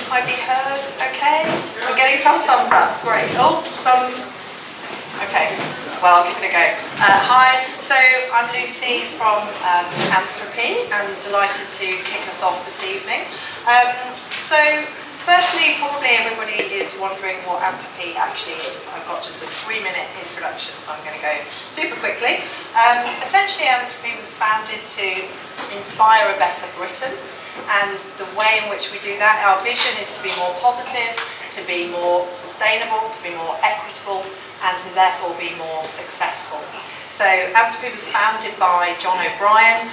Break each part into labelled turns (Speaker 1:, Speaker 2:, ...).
Speaker 1: I be heard okay? I'm getting some thumbs up, great. Oh, some, okay, well, I'll give it a go. Hi, so I'm Lucy from Anthropy. I'm delighted to kick us off this evening. So, firstly, probably everybody is wondering what Anthropy actually is. I've got just a 3-minute introduction, so I'm going to go super quickly. Essentially, Anthropy was founded to inspire a better Britain. And the way in which we do that, our vision is to be more positive, to be more sustainable, to be more equitable, and to therefore be more successful. So Anthropy was founded by John O'Brien,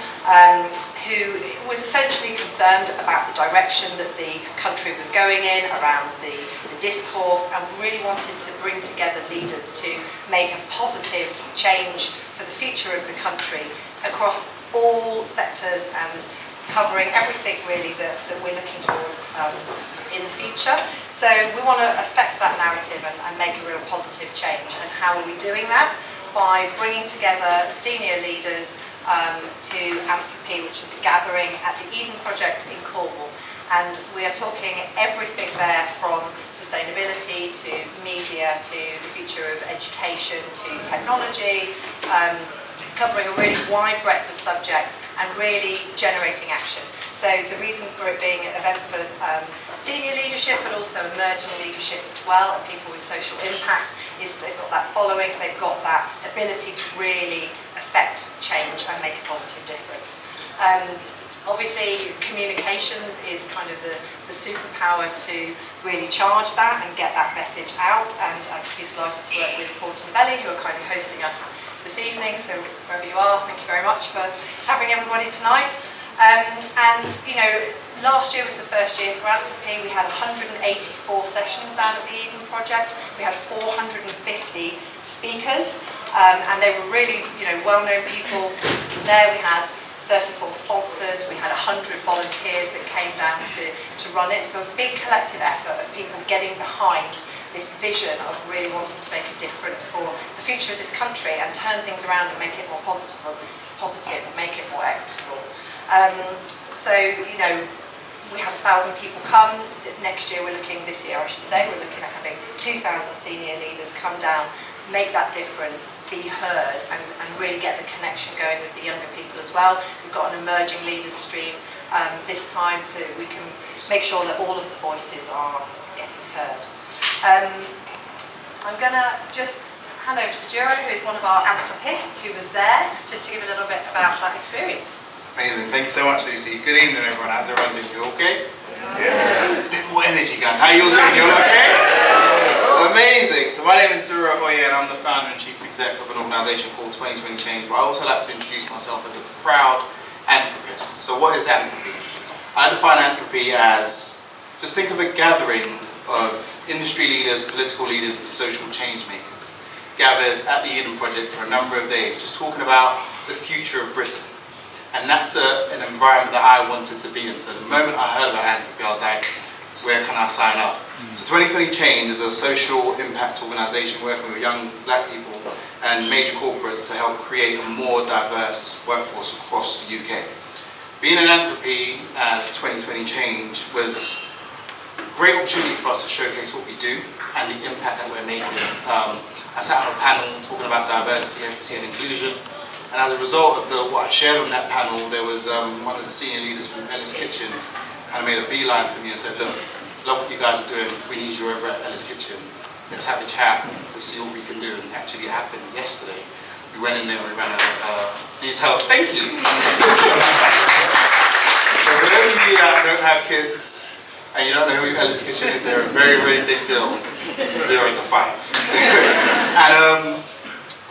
Speaker 1: who was essentially concerned about the direction that the country was going in, around the discourse, and really wanted to bring together leaders to make a positive change for the future of the country across all sectors and covering everything really that we're looking towards in the future. So we want to affect that narrative and make a real positive change. And how are we doing that? By bringing together senior leaders to Anthropy, which is a gathering at the Eden Project in Cornwall. And we are talking everything there from sustainability to media to the future of education to technology, covering a really wide breadth of subjects and really generating action. So the reason for it being an event for senior leadership but also emerging leadership as well, and people with social impact, is they've got that following, they've got that ability to really affect change and make a positive difference. Obviously, communications is kind of the superpower to really charge that and get that message out, and I'm delighted to work with Novelli, who are kindly hosting us this evening, so wherever you are, thank you very much for having everybody tonight. And, you know, last year was the first year for Anthropy. We had 184 sessions down at the Eden Project. We had 450 speakers, and they were really, you know, well-known people there. We had 34 sponsors, we had 100 volunteers that came down to run it, so a big collective effort of people getting behind this vision of really wanting to make a difference for the future of this country and turn things around and make it more positive and make it more equitable. So, you know, we had 1,000 people come. Next year this year I should say, we're looking at having 2,000 senior leaders come down, make that difference, be heard, and really get the connection going with the younger people as well. We've got an emerging leaders stream this time, so we can make sure that all of the voices are getting heard. I'm going to just hand over to Juro, who is one of our anthropists who was there, just to give a little bit about that experience.
Speaker 2: Amazing, thank you so much, Lucy. Good evening, everyone. How's everyone doing? You okay? Yeah. A bit more energy, guys. How you all doing? You all okay? Amazing. So my name is Juro, and I'm the founder and chief exec of an organisation called 2020 Change, but I also like to introduce myself as a proud anthropist. So what is Anthropy? I define Anthropy as, just think of a gathering of industry leaders, political leaders, and social change makers gathered at the Eden Project for a number of days, just talking about the future of Britain. And that's an environment that I wanted to be in. So the moment I heard about Anthropy, I was like, where can I sign up? So 2020 Change is a social impact organisation working with young black people and major corporates to help create a more diverse workforce across the UK. Being in Anthropy as 2020 Change was a great opportunity for us to showcase what we do and the impact that we're making. I sat on a panel talking about diversity, equity and inclusion. And as a result of what I shared on that panel, there was one of the senior leaders from Ella's Kitchen kind of made a beeline for me and said, look, love what you guys are doing, we need you over at Ella's Kitchen. Let's have a chat, let's see what we can do. And actually it happened yesterday. We went in there and we ran a detailed, thank you. So for those of you that don't have kids and you don't know who Ella's Kitchen is, they're a very, very big deal, from 0 to 5. And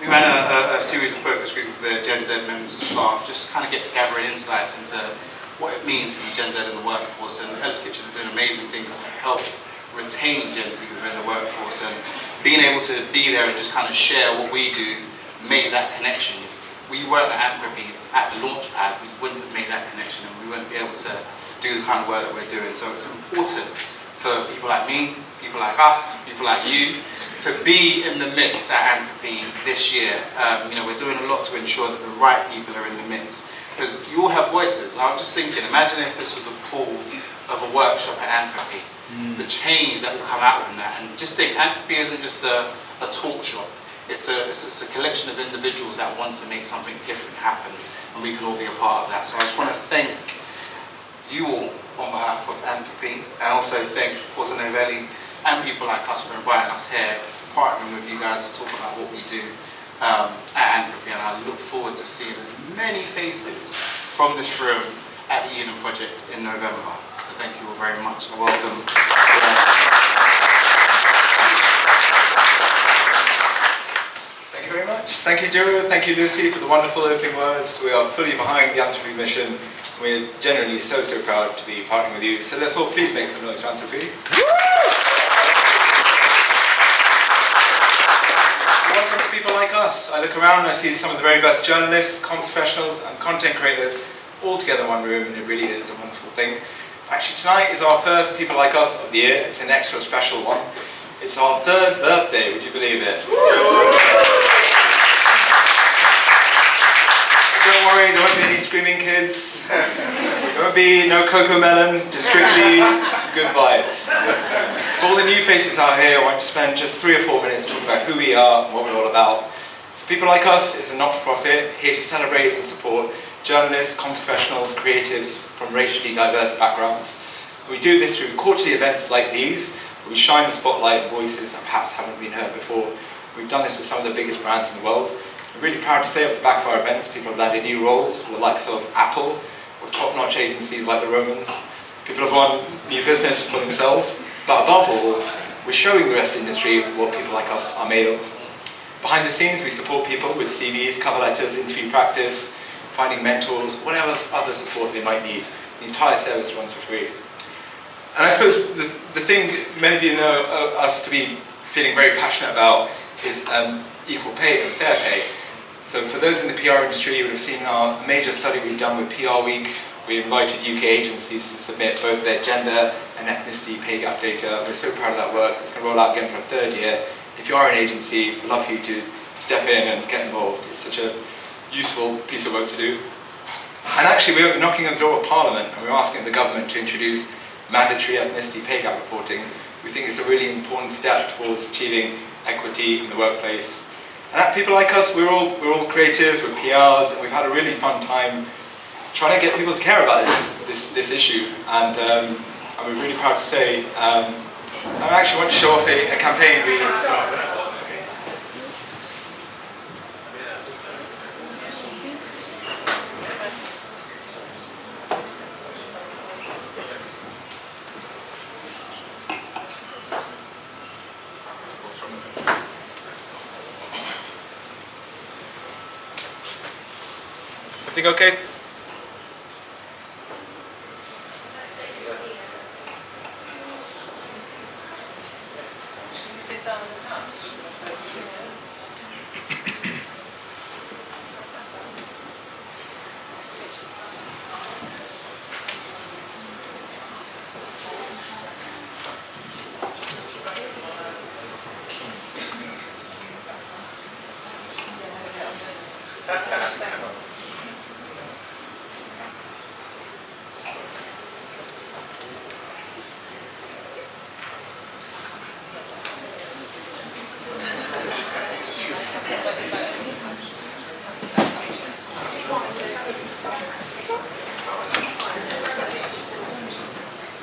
Speaker 2: we ran a series of focus groups with the Gen Z members of staff, just kind of gathering insights into what it means to be Gen Z in the workforce. And Ella's Kitchen are doing amazing things to help retain Gen Z within the workforce, and being able to be there and just kind of share what we do, make that connection. If we weren't at Anthropy at the launch pad, we wouldn't have made that connection and we wouldn't be able to do the kind of work that we're doing. So it's important for people like me, people like us, people like you, to be in the mix at Anthropy this year. You know, we're doing a lot to ensure that the right people are in the mix, because you all have voices. I was just thinking, imagine if this was a pool of a workshop at Anthropy. the change that will come out from that. And just think, Anthropy isn't just a talk shop. It's a collection of individuals that want to make something different happen, and we can all be a part of that. So I just want to thank you all on behalf of Anthropy, and also thank also Novelli and people like us for inviting us here, partnering with you guys to talk about what we do at Anthropy. And I look forward to seeing as many faces from this room at the Eden Project in November. So thank you all very much, and welcome.
Speaker 3: Thank you very much. Thank you, Drew. Thank you, Lucy, for the wonderful opening words. We are fully behind the Anthropy mission. We're genuinely so proud to be partnering with you. So let's all please make some noise for Anthropy. Welcome to people like us. I look around and I see some of the very best journalists, comms professionals, and content creators all together in one room, and it really is a wonderful thing. Actually, tonight is our first People Like Us of the year. It's an extra special one. It's our 3rd birthday, would you believe it? Don't worry, there won't be any screaming kids. There won't be no Coco Melon, just strictly good vibes. So for all the new faces out here, I want to spend just 3 or 4 minutes talking about who we are and what we're all about. So People Like Us is a not-for-profit here to celebrate and support journalists, comms professionals, creatives from racially diverse backgrounds. We do this through quarterly events like these, where we shine the spotlight on voices that perhaps haven't been heard before. We've done this with some of the biggest brands in the world. We're really proud to say off the back of our events, people have landed new roles with the likes of Apple, or top-notch agencies like the Romans. People have won new business for themselves, but above all, we're showing the rest of the industry what people like us are made of. Behind the scenes, we support people with CVs, cover letters, interview practice, finding mentors, whatever other support they might need. The entire service runs for free. And I suppose the thing many of you know us to be feeling very passionate about is equal pay and fair pay. So for those in the PR industry, you would have seen a major study we've done with PR Week. We invited UK agencies to submit both their gender and ethnicity pay gap data. We're so proud of that work. It's going to roll out again for a 3rd year. If you are an agency, we'd love for you to step in and get involved. It's such a useful piece of work to do. And actually, we're knocking on the door of Parliament, and we're asking the government to introduce mandatory ethnicity pay gap reporting. We think it's a really important step towards achieving equity in the workplace. And at People Like Us, we're all creatives, we're PRs, and we've had a really fun time trying to get people to care about this issue. And we're really proud to say, I actually want to show off a campaign we... Everything okay?
Speaker 4: Sit down on the couch.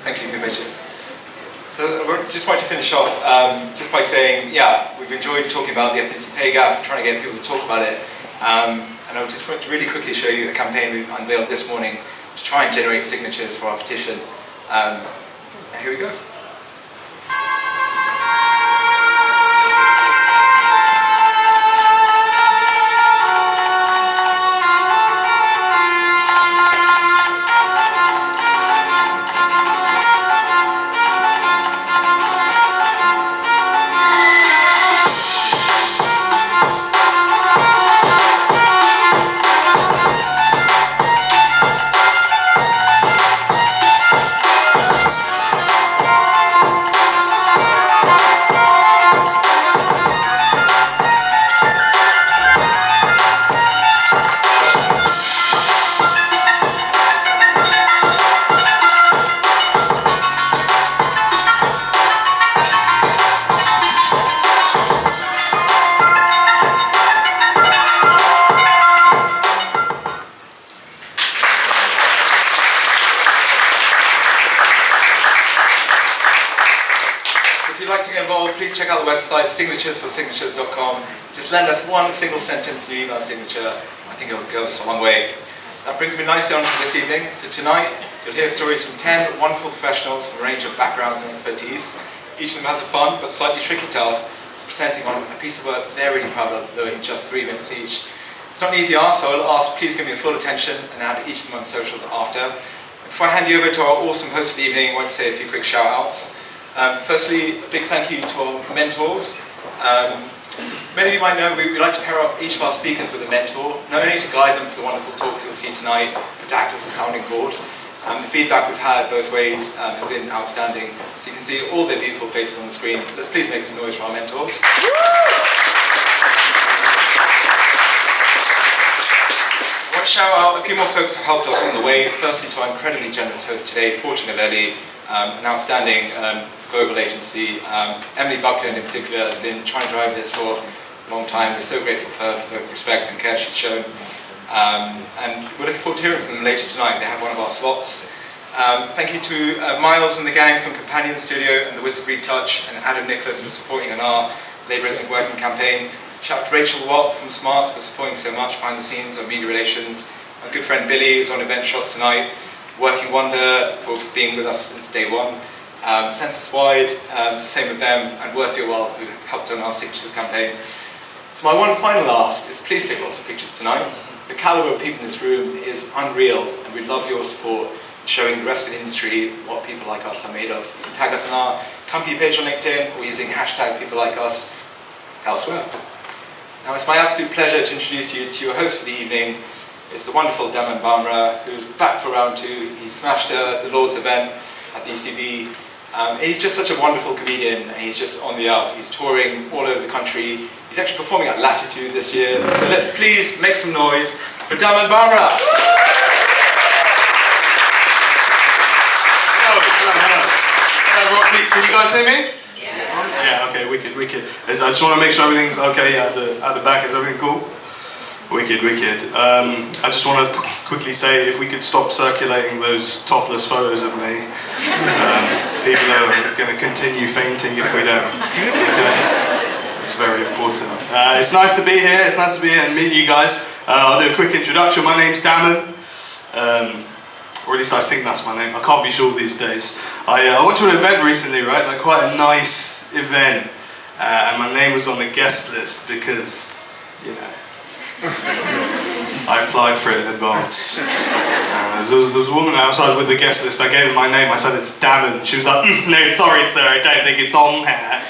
Speaker 3: Thank you for your patience. So I just want to finish off just by saying, yeah, we've enjoyed talking about the ethnicity pay gap, trying to get people to talk about it. And I just want to really quickly show you a campaign we unveiled this morning to try and generate signatures for our petition. Here we go. check out the website, signaturesforsignatures.com. Just lend us one single sentence in your email signature. I think it'll go us a long way. That brings me nicely on to this evening. So tonight, you'll hear stories from 10 wonderful professionals from a range of backgrounds and expertise. Each of them has a fun but slightly tricky task, presenting on a piece of work they're really proud of, though in just 3 minutes each. It's not an easy ask, so I'll ask please give me full attention and add each of them on socials after. Before I hand you over to our awesome host of the evening, I want to say a few quick shout outs. Firstly, a big thank you to our mentors. So many of you might know we like to pair up each of our speakers with a mentor, not only to guide them for the wonderful talks you'll see tonight, but to act as a sounding board. The feedback we've had both ways has been outstanding. So you can see all their beautiful faces on the screen. Let's please make some noise for our mentors. I want to shout out a few more folks who helped us on the way. Firstly, to our incredibly generous host today, Novelli, an outstanding global agency. Emily Buckland in particular has been trying to drive this for a long time. We're so grateful for her, for the respect and care she's shown. And we're looking forward to hearing from them later tonight. They have one of our slots. Thank you to Miles and the gang from Companion Studio and the Wizard Green Touch, and Adam Nicholas for supporting on our Labour Isn't Working campaign. Shout out to Rachel Watt from Smarts for supporting so much behind the scenes on media relations. My good friend Billy, who's on event shots tonight. Working Wonder for being with us since day one. Census Wide, same with them, and Worth Your While, who helped on our signatures campaign. So my one final ask is please take lots of pictures tonight. The calibre of people in this room is unreal, and we'd love your support in showing the rest of the industry what people like us are made of. You can tag us on our company page on LinkedIn, or using hashtag people like us elsewhere. Now it's my absolute pleasure to introduce you to your host for the evening. It's the wonderful Daman Bamra, who's back for round 2. He smashed the Lord's event at the UCB. He's just such a wonderful comedian, and he's just on the up. He's touring all over the country. He's actually performing at Latitude this year. So let's please make some noise for Daman Bamra.
Speaker 4: Hello everyone, can you guys hear me? Yeah, okay, wicked. I just want to make sure everything's okay at the back. Is everything cool? Wicked. I just want to quickly say, if we could stop circulating those topless photos of me, people are going to continue fainting if we don't. Okay? It's very important. It's nice to be here. It's nice to be here and meet you guys. I'll do a quick introduction. My name's Daman. Or at least I think that's my name. I can't be sure these days. I went to an event recently, right? Like quite a nice event. And my name was on the guest list because, you know, I applied for it in advance. There was a woman outside with the guest list. I gave her my name. I said it's Daman. She was like, no, sorry, sir, I don't think it's on here.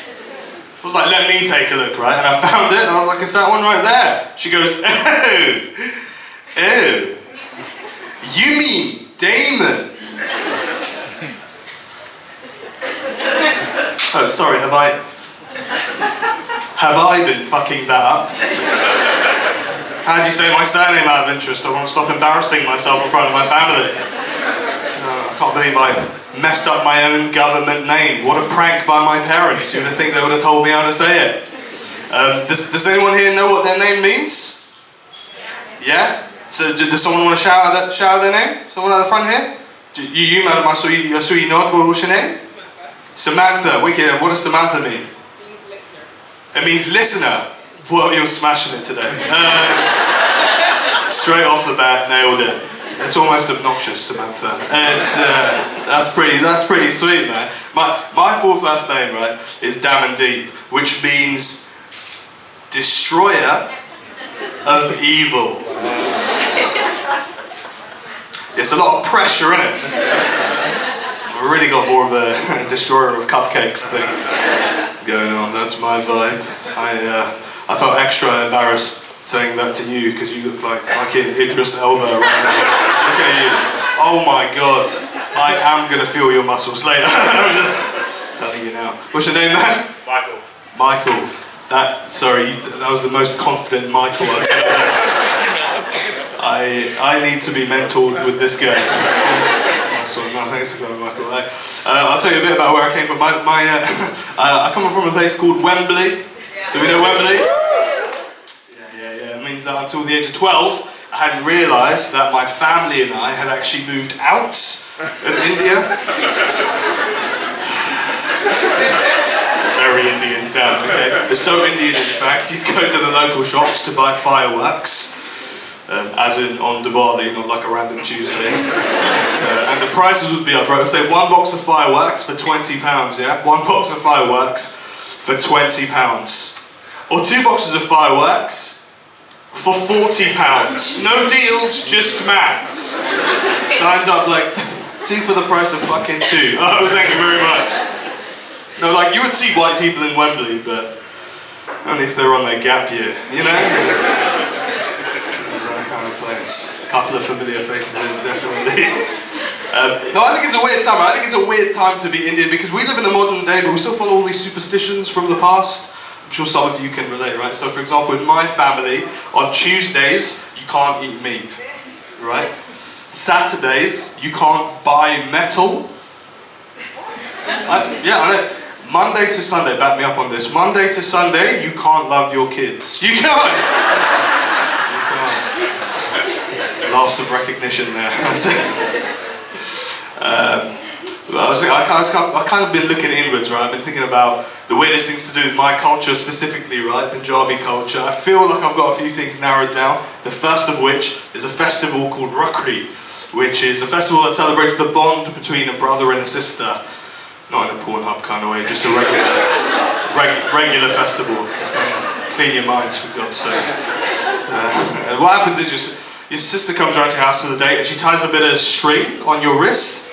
Speaker 4: So I was like, let me take a look, right? And I found it, and I was like, it's that one right there. She goes, oh, you mean Damon? Oh, sorry, have I been fucking that up? How do you say my surname out of interest? I want to stop embarrassing myself in front of my family. I can't believe I messed up my own government name. What a prank by my parents. You'd think they would have told me how to say it. Does anyone here know what their name means? Yeah? So does someone want to shout their name? Someone at the front here? You madam, I saw you nod. What's your name? Samantha. Wicked. And what does Samantha mean? It means listener. It means listener. Well, you're smashing it today. Straight off the bat, nailed it. It's almost obnoxious, Samantha. That's pretty sweet, man. My full first name, right, is Daman Deep, which means destroyer of evil. It's a lot of pressure in it. I've really got more of a destroyer of cupcakes thing going on. That's my vibe. I felt extra embarrassed saying that to you because you look like fucking Idris Elba right now. Look at you. Oh my god. I am going to feel your muscles later. I'm just telling you now. What's your name, man? Michael. That was the most confident Michael I've ever met. I need to be mentored with this guy. Thanks for going, Michael. I'll tell you a bit about where I came from. I come from a place called Wembley. Do we know Wembley? Yeah. It means that until the age of 12, I hadn't realised that my family and I had actually moved out of India. very Indian town, okay? It's so Indian, in fact, you'd go to the local shops to buy fireworks, as in on Diwali, not like a random Tuesday. And the prices would be up, right? I would say one box of fireworks for £20, yeah? One box of fireworks for £20. Or 2 boxes of fireworks for £40. No deals, just maths. Signs up like, 2 for the price of fucking 2. Oh, thank you very much. No, like, you would see white people in Wembley, but only if they're on their gap year, you know? It's that kind of place. A couple of familiar faces, definitely. No, I think it's a weird time. I think it's a weird time to be Indian because we live in the modern day, but we still follow all these superstitions from the past. I'm sure some of you can relate, right? So, for example, in my family, on Tuesdays, you can't eat meat, right? Saturdays, you can't buy metal. I know. Monday to Sunday, back me up on this. Monday to Sunday, you can't love your kids. You can't. You can't. Laughs of recognition there. I've kind of been looking inwards, right? I've been thinking about the weirdest things to do with my culture specifically, right? Punjabi culture. I feel like I've got a few things narrowed down. The first of which is a festival called Rakhi, which is a festival that celebrates the bond between a brother and a sister. Not in a Pornhub kind of way, just a regular festival. Clean your minds, for God's sake. And what happens is your sister comes around to your house for the day and she ties a bit of string on your wrist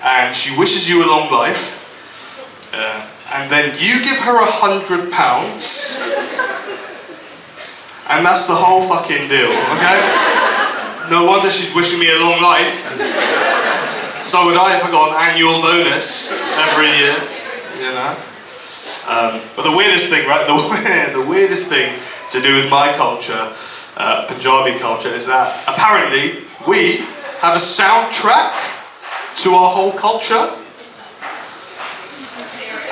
Speaker 4: and she wishes you a long life. And then you give her £100 and that's the whole fucking deal, okay? No wonder she's wishing me a long life. So would I if I got an annual bonus every year, you know? But the weirdest thing, right? The weirdest thing to do with my culture, Punjabi culture, is that apparently we have a soundtrack to our whole culture.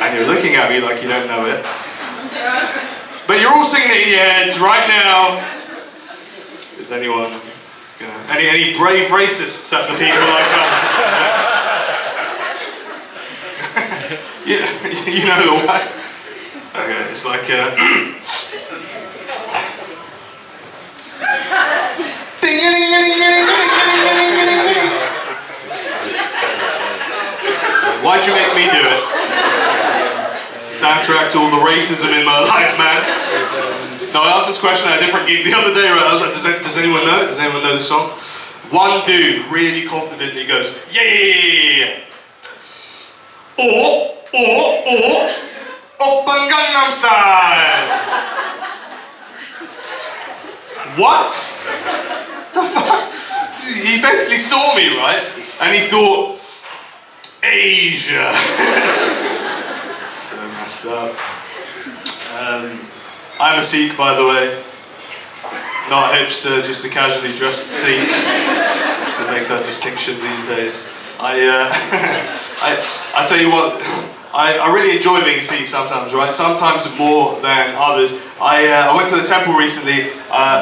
Speaker 4: And you're looking at me like you don't know it. But you're all singing it in your heads right now. Is anyone, any brave racists at the people like us? You know the way. Okay, it's like why'd you make me do it? Soundtrack to all the racism in my life, man. No, I asked this question at a different gig the other day, right? I was like, does anyone know it? Does anyone know the song? One dude, really confidently goes, yeah. Open Gangnam Style. What? The fuck? He basically saw me, right? And he thought, Asia. So messed up. I'm a Sikh, by the way. Not a hipster, just a casually dressed Sikh. To make that distinction these days. I tell you what, I really enjoy being a Sikh sometimes, right? Sometimes more than others. I went to the temple recently.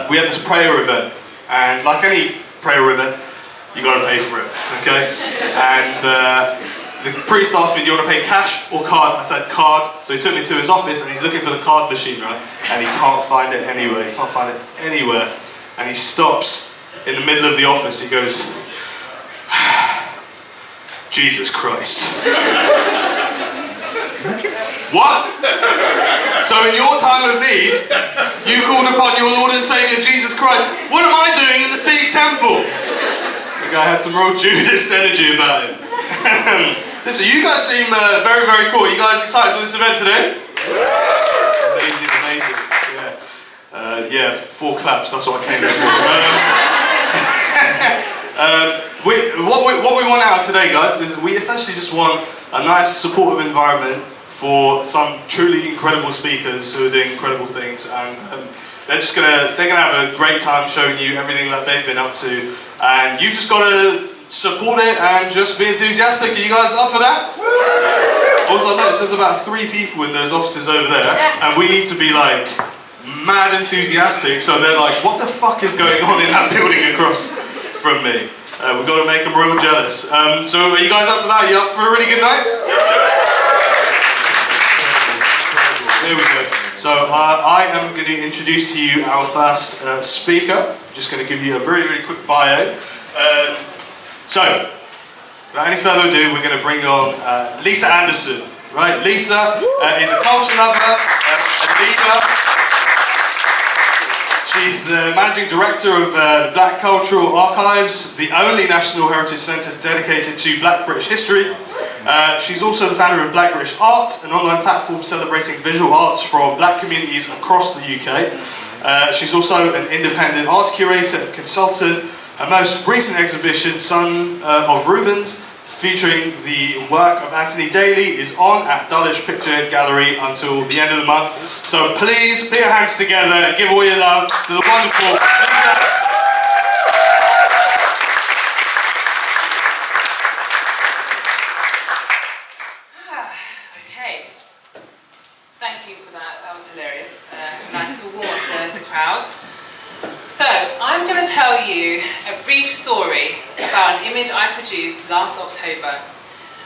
Speaker 4: We had this prayer event, and like any prayer event, you got to pay for it, okay? And the priest asked me, do you want to pay cash or card? I said card. So he took me to his office and he's looking for the card machine, right? And he can't find it anywhere. He can't find it anywhere. And he stops in the middle of the office. He goes, Jesus Christ. What? So in your time of need, you called upon your Lord and Saviour Jesus Christ. What am I doing in the Sikh temple? The guy had some real Judas energy about him. Listen, you guys seem very, very cool. Are you guys excited for this event today? Amazing. Yeah, 4 claps, that's what I came here for. What we want out of today, guys, is we essentially just want a nice, supportive environment for some truly incredible speakers who are doing incredible things, and they're gonna have a great time showing you everything that they've been up to, and you just gotta support it and just be enthusiastic. Are you guys up for that? Also, I noticed there's about 3 people in those offices over there, and we need to be like mad enthusiastic, so they're like, what the fuck is going on in that building across from me? We've got to make them real jealous. So are you guys up for that? Are you up for a really good night? So I am going to introduce to you our first speaker. I'm just going to give you a very, very quick bio. So, without any further ado, we're going to bring on Lisa Anderson. Right, Lisa is a culture lover, a leader. She's the managing director of the Black Cultural Archives, the only national heritage centre dedicated to Black British history. She's also the founder of Black British Art, an online platform celebrating visual arts from Black communities across the UK. She's also an independent arts curator and consultant. Her most recent exhibition, Son of Rubens, featuring the work of Anthony Daly, is on at Dulwich Picture Gallery until the end of the month. So please put your hands together and give all your love to the wonderful Lisa.
Speaker 5: Okay, thank you for that. That was hilarious. Nice to warm up the crowd. So, I'm going to tell you a brief story about an image I produced last October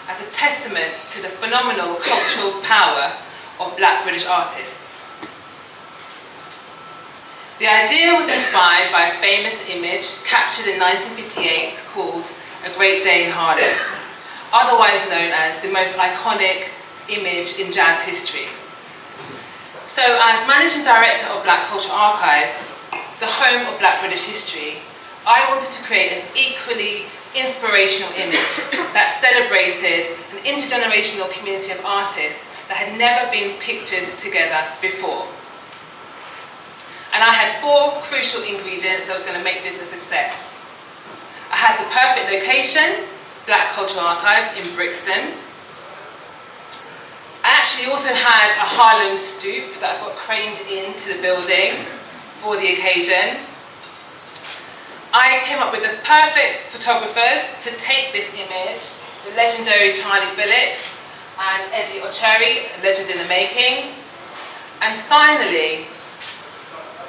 Speaker 5: as a testament to the phenomenal cultural power of Black British artists. The idea was inspired by a famous image captured in 1958 called A Great Day in Harlem, otherwise known as the most iconic image in jazz history. So, as Managing Director of Black Cultural Archives, the home of Black British history, I wanted to create an equally inspirational image that celebrated an intergenerational community of artists that had never been pictured together before. And I had 4 crucial ingredients that was going to make this a success. I had the perfect location, Black Cultural Archives in Brixton. I actually also had a Harlem stoop that I got craned into the building for the occasion. I came up with the perfect photographers to take this image, the legendary Charlie Phillips and Eddie Ocheri, a legend in the making. And finally,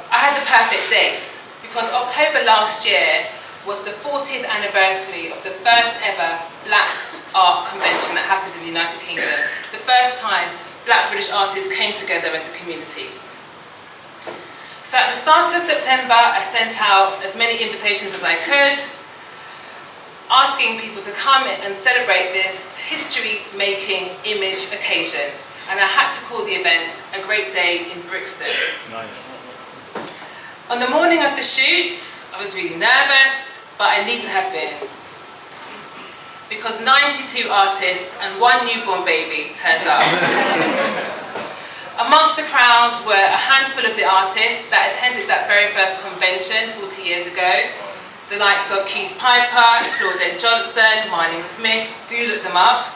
Speaker 5: I had the perfect date, because October last year was the 40th anniversary of the first ever Black Art Convention that happened in the United Kingdom. The first time Black British artists came together as a community. So at the start of September, I sent out as many invitations as I could, asking people to come and celebrate this history-making image occasion. And I had to call the event A Great Day in Brixton.
Speaker 4: Nice.
Speaker 5: On the morning of the shoot, I was really nervous, but I needn't have been, because 92 artists and 1 newborn baby turned up. Amongst the crowd were a handful of the artists that attended that very first convention 40 years ago. The likes of Keith Piper, Claudette Johnson, Marlene Smith, do look them up.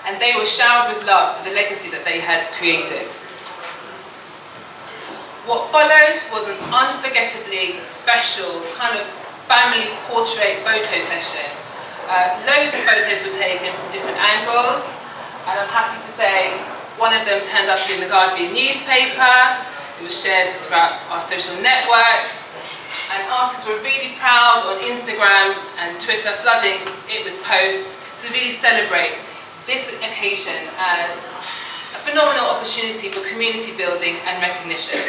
Speaker 5: And they were showered with love for the legacy that they had created. What followed was an unforgettably special kind of family portrait photo session. Loads of photos were taken from different angles, and I'm happy to say one of them turned up in the Guardian newspaper. It was shared throughout our social networks, and artists were really proud on Instagram and Twitter, flooding it with posts to really celebrate this occasion as a phenomenal opportunity for community building and recognition.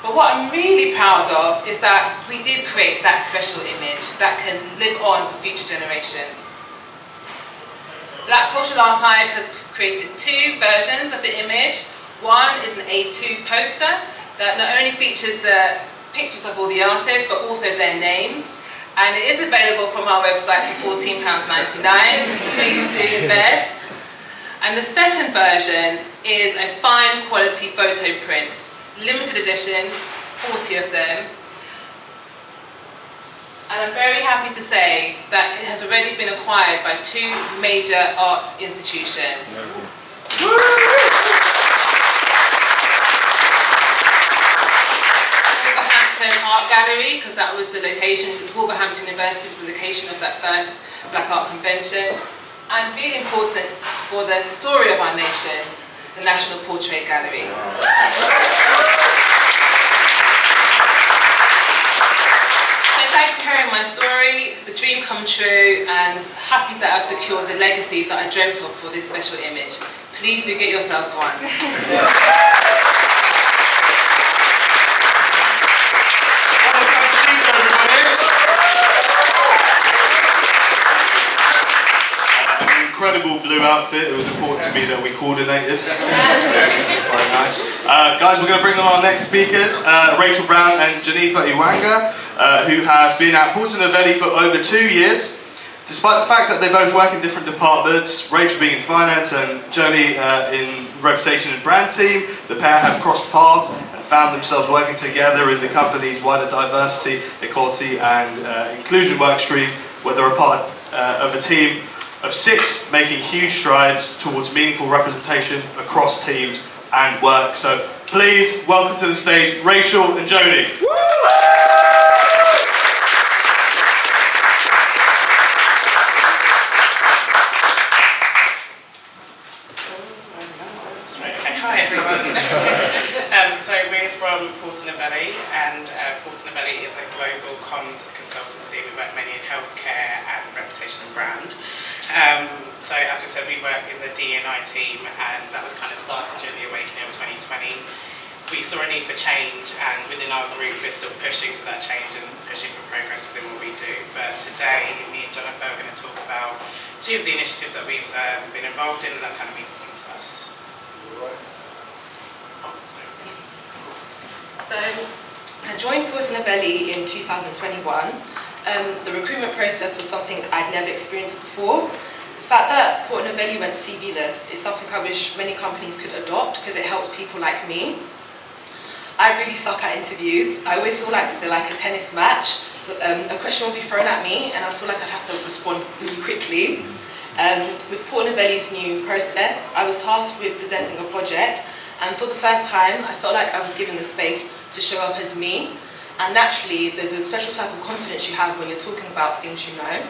Speaker 5: But what I'm really proud of is that we did create that special image that can live on for future generations. Black Cultural Archives has created 2 versions of the image. One is an A2 poster that not only features the pictures of all the artists, but also their names. And it is available from our website for £14.99. Please do invest. And the second version is a fine quality photo print, limited edition, 40 of them. And I'm very happy to say that it has already been acquired by 2 major arts institutions. Wolverhampton Art Gallery, because that was the location, Wolverhampton University was the location of that first Black Art Convention. And really important for the story of our nation, the National Portrait Gallery. thanks for hearing my story. It's a dream come true, and happy that I've secured the legacy that I dreamt of for this special image. Please do get yourselves one.
Speaker 4: Incredible blue outfit. It was important to me that we coordinated. It was quite nice. Guys, we're going to bring on our next speakers, Rachel Brown and Jonifa Ewanga, who have been at Novelli for over 2 years. Despite the fact that they both work in different departments, Rachel being in finance and Joni in reputation and brand team, the pair have crossed paths and found themselves working together in the company's wider diversity, equality and inclusion work stream, where they're a part of a team of 6 making huge strides towards meaningful representation across teams and work. So please welcome to the stage Rachel and Joni.
Speaker 6: Okay, hi everyone. So we're from Novelli, and Novelli is a global comms consultancy. We work mainly in healthcare and reputation and brand. So as we said, we work in the D&I team, and that was kind of started during the awakening of 2020. We saw a need for change, and within our group we're still pushing for that change and pushing for progress within what we do. But today, me and Jonifa are going to talk about 2 of the initiatives that we've been involved in, and that kind of means something to us.
Speaker 7: So I joined Novelli in 2021. The recruitment process was something I'd never experienced before. The fact that Novelli went CV-less is something I wish many companies could adopt, because it helped people like me. I really suck at interviews. I always feel like they're like a tennis match. A question will be thrown at me and I feel like I'd have to respond really quickly. With Novelli's new process, I was tasked with presenting a project, and for the first time I felt like I was given the space to show up as me. And naturally, there's a special type of confidence you have when you're talking about things you know.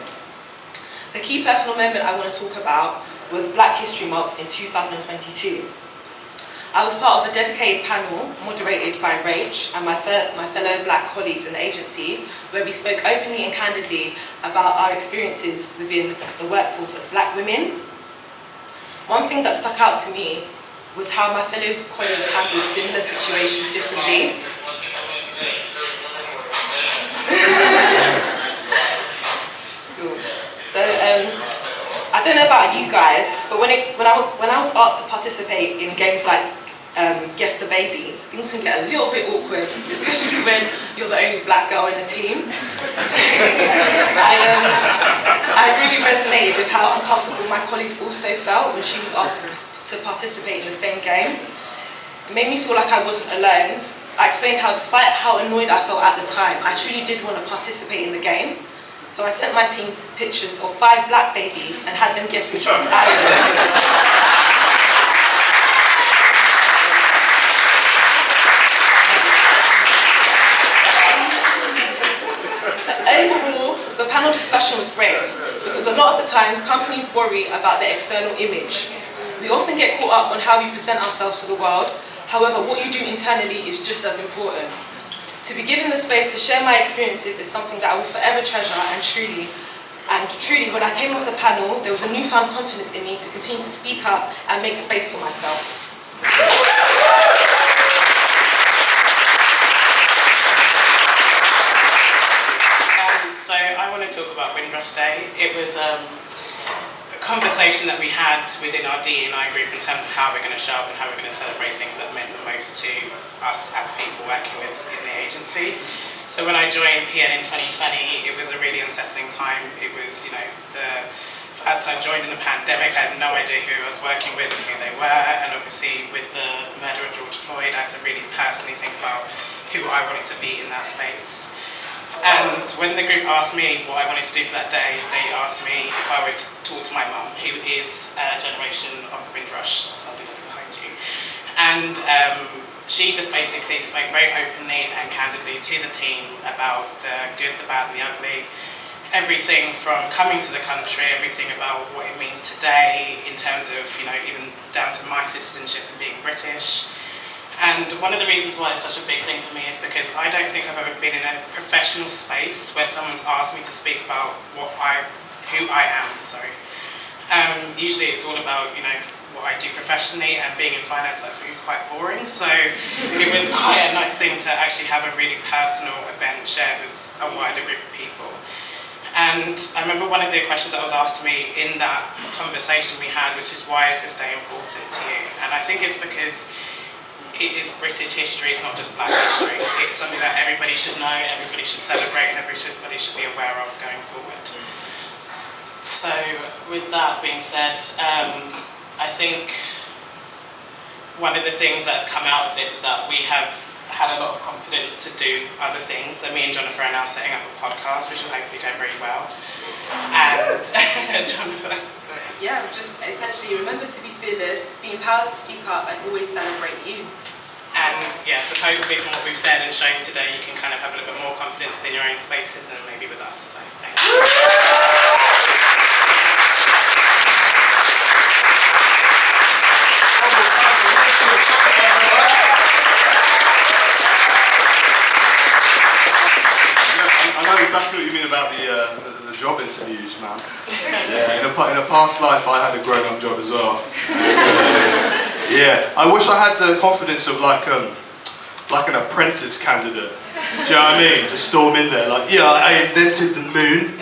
Speaker 7: The key personal moment I want to talk about was Black History Month in 2022. I was part of a dedicated panel moderated by Rach and my fellow Black colleagues in the agency, where we spoke openly and candidly about our experiences within the workforce as Black women. One thing that stuck out to me was how my fellow colleagues handled similar situations differently. So I don't know about you guys, but when I was asked to participate in games like Guess the Baby, things can get a little bit awkward, especially when you're the only Black girl in the team. I really resonated with how uncomfortable my colleague also felt when she was asked to participate in the same game. It made me feel like I wasn't alone. I explained how, despite how annoyed I felt at the time, I truly did want to participate in the game. So I sent my team pictures of 5 Black babies and had them guess which one I was. Overall, the panel discussion was great, because a lot of the times companies worry about their external image. We often get caught up on how we present ourselves to the world. However, what you do internally is just as important. To be given the space to share my experiences is something that I will forever treasure, and truly, when I came off the panel, there was a newfound confidence in me to continue to speak up and make space for myself.
Speaker 6: So I want to talk about Windrush Day. It was a conversation that we had within our D&I group in terms of how we're going to show up and how we're going to celebrate things that meant the most to us as people working in the agency. So when I joined PN in 2020, it was a really unsettling time. It was, I joined in the pandemic. I had no idea who I was working with and who they were, and obviously with the murder of George Floyd, I had to really personally think about who I wanted to be in that space. And when the group asked me what I wanted to do for that day, they asked me if I would talk to my mum, who is a generation of the Windrush, slowly behind you. And she just basically spoke very openly and candidly to the team about the good, the bad and the ugly. Everything from coming to the country, everything about what it means today in terms of, even down to my citizenship and being British. And one of the reasons why it's such a big thing for me is because I don't think I've ever been in a professional space where someone's asked me to speak about who I am, sorry. Usually it's all about, what I do professionally, and being in finance, that can be quite boring. So it was quite a nice thing to actually have a really personal event shared with a wider group of people. And I remember one of the questions that was asked to me in that conversation we had, which is, why is this day important to you? And I think it's because it is British history, it's not just black history. It's something that everybody should know, everybody should celebrate, and everybody should be aware of going forward. So with that being said, I think one of the things that's come out of this is that we have had a lot of confidence to do other things. So me and Jonifa are now setting up a podcast, which will hopefully go very well. And Jonifa, sorry.
Speaker 7: Yeah, just essentially remember to be fearless, be empowered to speak up, and always celebrate you.
Speaker 6: And yeah, just hopefully from what we've said and shown today, you can kind of have a little bit more confidence within your own spaces and maybe with us. So thank you.
Speaker 4: I know exactly what you mean about the job interviews, man. Yeah, in a past life I had a grown-up job as well. Yeah, I wish I had the confidence of like an apprentice candidate. Do you know what I mean? Just storm in there like, yeah, I invented the moon.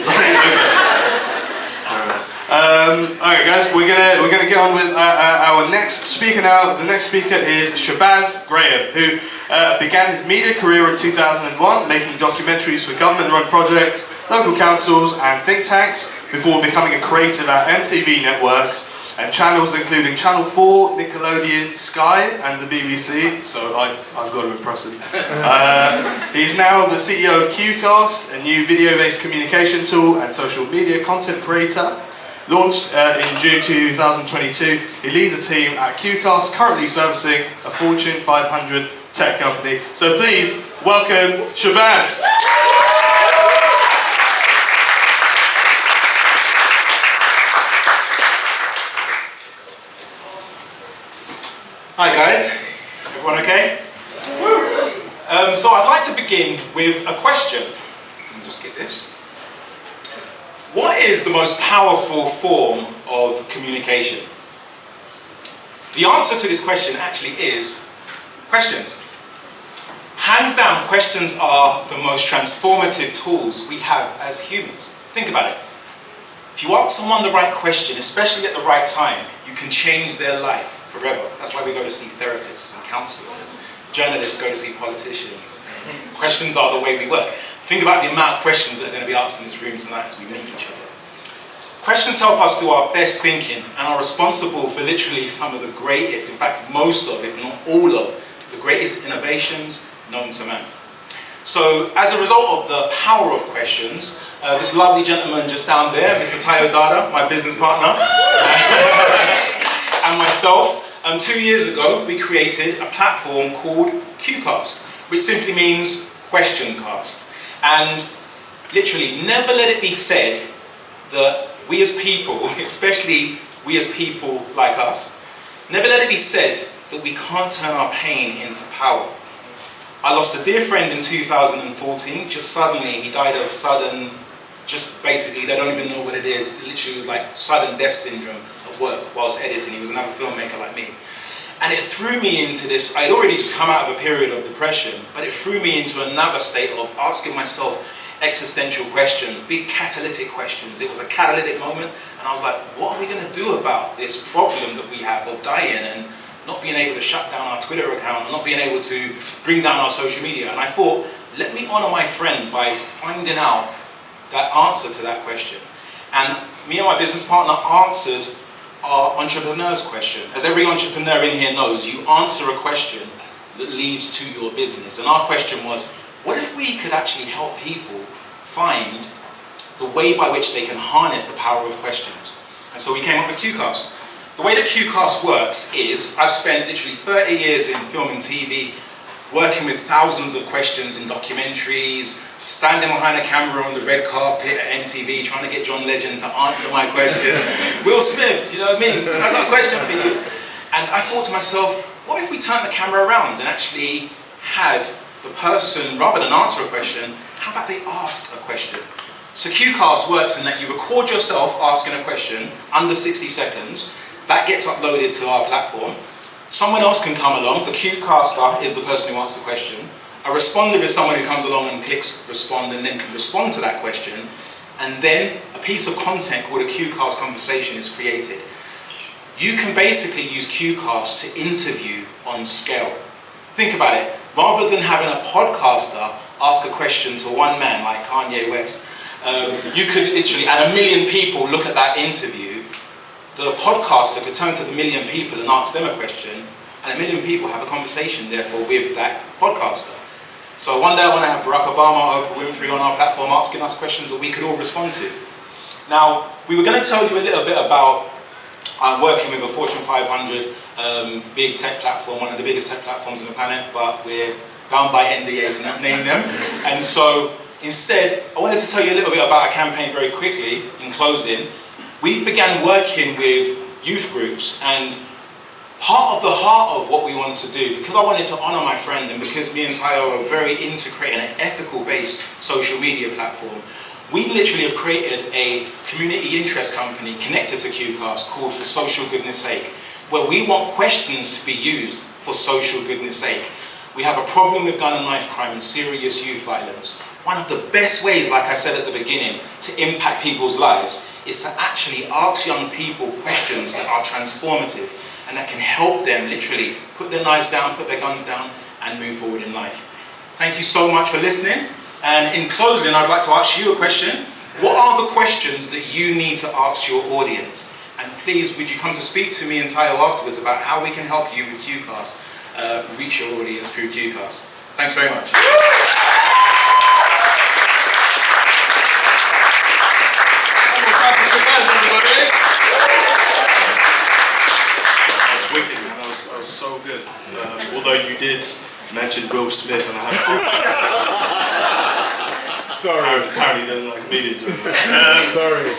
Speaker 4: Alright guys, we're gonna get on with our next speaker now. The next speaker is Shabazz Graham, who began his media career in 2001, making documentaries for government-run projects, local councils and think tanks, before becoming a creative at MTV networks and channels including Channel 4, Nickelodeon, Sky and the BBC, so I've got to impress him. He's now the CEO of QCast, a new video-based communication tool and social media content creator. Launched in June 2022, he leads a team at QCast, currently servicing a Fortune 500 tech company. So please welcome Shabazz.
Speaker 8: Hi guys, everyone okay? So I'd like to begin with a question. Let me just get this. What is the most powerful form of communication? The answer to this question actually is questions. Hands down, questions are the most transformative tools we have as humans. Think about it. If you ask someone the right question, especially at the right time, you can change their life forever. That's why we go to see therapists and counselors. Journalists go to see politicians. Questions are the way we work. Think about the amount of questions that are going to be asked in this room tonight as we meet each other. Questions help us do our best thinking and are responsible for literally some of the greatest, in fact most of, if not all of, the greatest innovations known to man. So as a result of the power of questions, this lovely gentleman just down there, Mr. Tayo Dada, my business partner, and myself, 2 years ago we created a platform called QCast, which simply means question cast. And literally, never let it be said that we as people, especially we as people like us, never let it be said that we can't turn our pain into power. I lost a dear friend in 2014, just suddenly, he died of sudden, just basically, they don't even know what it is. It literally was like sudden death syndrome at work whilst editing. He was another filmmaker like me. And it threw me into this, I had already just come out of a period of depression, but it threw me into another state of asking myself existential questions, big catalytic questions. It was a catalytic moment, and I was like, what are we going to do about this problem that we have of dying and not being able to shut down our Twitter account and not being able to bring down our social media? And I thought, let me honor my friend by finding out that answer to that question. And me and my business partner answered our entrepreneur's question. As every entrepreneur in here knows, you answer a question that leads to your business. And our question was, what if we could actually help people find the way by which they can harness the power of questions? And so we came up with QCast. The way that QCast works is, I've spent literally 30 years in film and TV, working with thousands of questions in documentaries, standing behind a camera on the red carpet at MTV, trying to get John Legend to answer my question. Will Smith, do you know what I mean? I got a question for you. And I thought to myself, what if we turned the camera around and actually had the person, rather than answer a question, how about they ask a question? So Qcast works in that you record yourself asking a question under 60 seconds, that gets uploaded to our platform. Someone else can come along, the Qcaster is the person who asks the question, a responder is someone who comes along and clicks respond and then can respond to that question, and then a piece of content called a Qcast conversation is created. You can basically use Qcast to interview on scale. Think about it, rather than having a podcaster ask a question to one man like Kanye West, you could literally, and 1 million people look at that interview, the podcaster could turn to the 1 million people and ask them a question, and 1 million people have a conversation, therefore, with that podcaster. So one day I want to have Barack Obama, Oprah Winfrey on our platform asking us questions that we could all respond to. Now, we were going to tell you a little bit about working with a Fortune 500 big tech platform, one of the biggest tech platforms on the planet, but we're bound by NDA to not name them. And so instead, I wanted to tell you a little bit about our campaign very quickly in closing. We began working with youth groups, and part of the heart of what we want to do, because I wanted to honour my friend and because me and Tayo are very into creating an ethical-based social media platform, we literally have created a community interest company connected to Qcast called For Social Goodness Sake, where we want questions to be used for social goodness sake. We have a problem with gun and knife crime and serious youth violence. One of the best ways, like I said at the beginning, to impact people's lives is to actually ask young people questions that are transformative and that can help them literally put their knives down, put their guns down, and move forward in life. Thank you so much for listening. And in closing, I'd like to ask you a question. What are the questions that you need to ask your audience? And please, would you come to speak to me and Tayo afterwards about how we can help you with Qcast, reach your audience through Qcast. Thanks very much.
Speaker 4: That was wicked, man. That was so good. Although you did mention Will Smith, and I have. Sorry. Apparently, he doesn't like comedians. Sorry.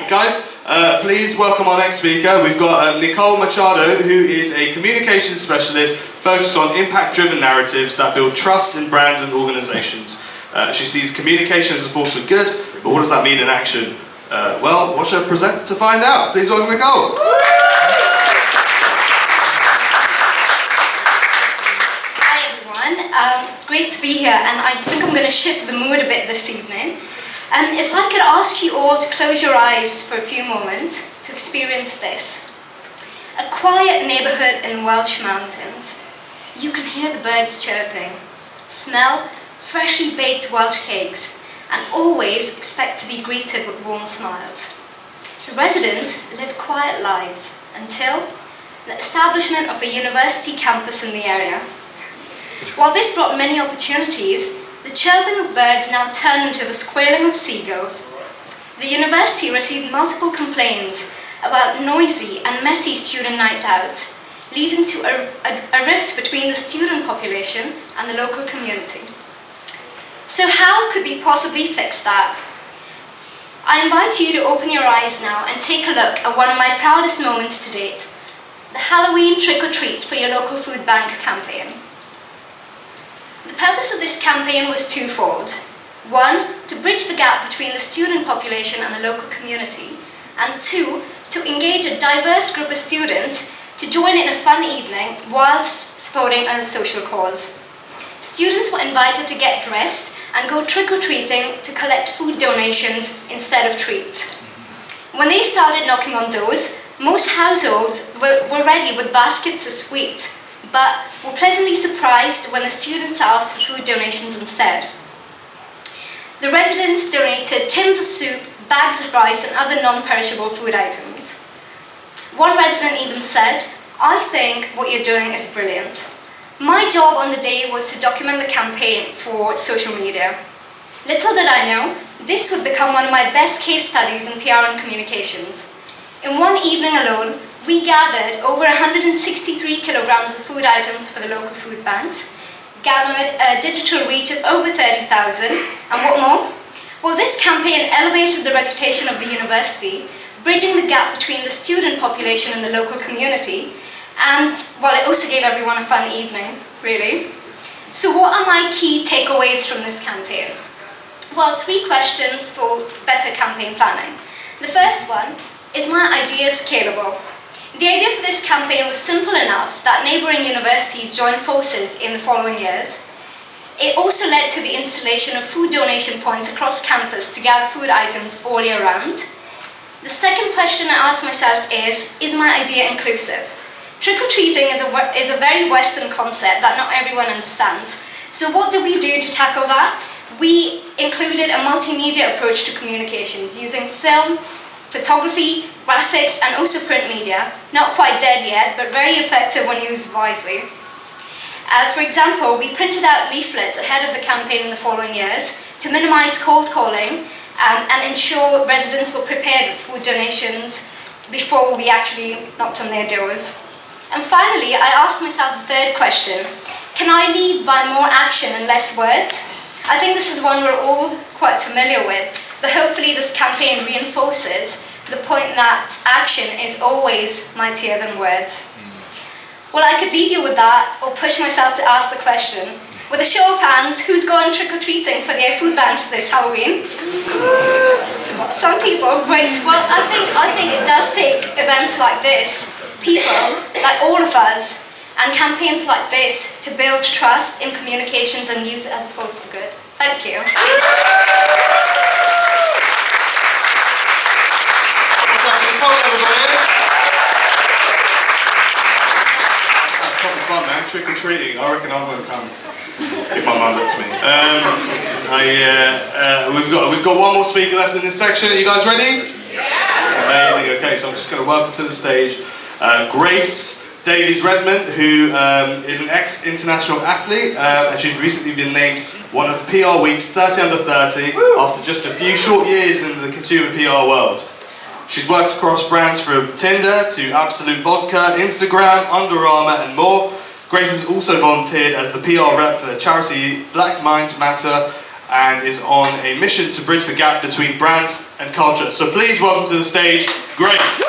Speaker 4: Guys, please welcome our next speaker. We've got Nicole Machado, who is a communications specialist focused on impact-driven narratives that build trust in brands and organizations. She sees communication as a force for good, but what does that mean in action? Well, watch her present to find out. Please welcome Nicole.
Speaker 9: Hi everyone, it's great to be here, and I think I'm going to shift the mood a bit this evening. If I could ask you all to close your eyes for a few moments to experience this. A quiet neighbourhood in Welsh mountains. You can hear the birds chirping, smell freshly baked Welsh cakes, and always expect to be greeted with warm smiles. The residents live quiet lives until the establishment of a university campus in the area. While this brought many opportunities, the chirping of birds now turned into the squealing of seagulls. The university received multiple complaints about noisy and messy student night outs, leading to a rift between the student population and the local community. So how could we possibly fix that? I invite you to open your eyes now and take a look at one of my proudest moments to date, the Halloween trick-or-treat for your local food bank campaign. The purpose of this campaign was twofold. One, to bridge the gap between the student population and the local community, and two, to engage a diverse group of students to join in a fun evening whilst supporting a social cause. Students were invited to get dressed and go trick-or-treating to collect food donations instead of treats. When they started knocking on doors, most households were ready with baskets of sweets, but were pleasantly surprised when the students asked for food donations instead. The residents donated tins of soup, bags of rice, and other non-perishable food items. One resident even said, "I think what you're doing is brilliant. My job on the day was to document the campaign for social media. Little did I know, this would become one of my best case studies in PR and communications. In one evening alone, we gathered over 163 kilograms of food items for the local food banks, garnered a digital reach of over 30,000, and what more? Well, this campaign elevated the reputation of the university, bridging the gap between the student population and the local community, And, well, it also gave everyone a fun evening, really. So what are my key takeaways from this campaign? Well, 3 questions for better campaign planning. The first one, is my idea scalable? The idea for this campaign was simple enough that neighbouring universities joined forces in the following years. It also led to the installation of food donation points across campus to gather food items all year round. The second question I asked myself is my idea inclusive? Trick-or-treating is a very Western concept that not everyone understands. So what did we do to tackle that? We included a multimedia approach to communications using film, photography, graphics, and also print media. Not quite dead yet, but very effective when used wisely. For example, we printed out leaflets ahead of the campaign in the following years to minimize cold calling and ensure residents were prepared with food donations before we actually knocked on their doors. And finally, I asked myself the third question, can I lead by more action and less words? I think this is one we're all quite familiar with, but hopefully this campaign reinforces the point that action is always mightier than words. Well, I could leave you with that, or push myself to ask the question, with a show of hands, who's gone trick-or-treating for their food banks this Halloween? Some people, great. Well, I think it does take events like this, people, like all of us, and campaigns like this to build trust in communications and use it as a force for good. Thank you.
Speaker 4: Proper fun, man. Trick or treating. I reckon I'm going to come if my mum lets me. We've got one more speaker left in this section. Are you guys ready? Yeah. Amazing. Okay, so I'm just going to welcome to the stage Grace Davies Redmond, who is an ex-international athlete, and she's recently been named one of the PR Week's 30 Under 30 after just a few short years in the consumer PR world. She's worked across brands from Tinder to Absolute Vodka, Instagram, Under Armour and more. Grace has also volunteered as the PR rep for the charity Black Minds Matter and is on a mission to bridge the gap between brands and culture. So please welcome to the stage, Grace.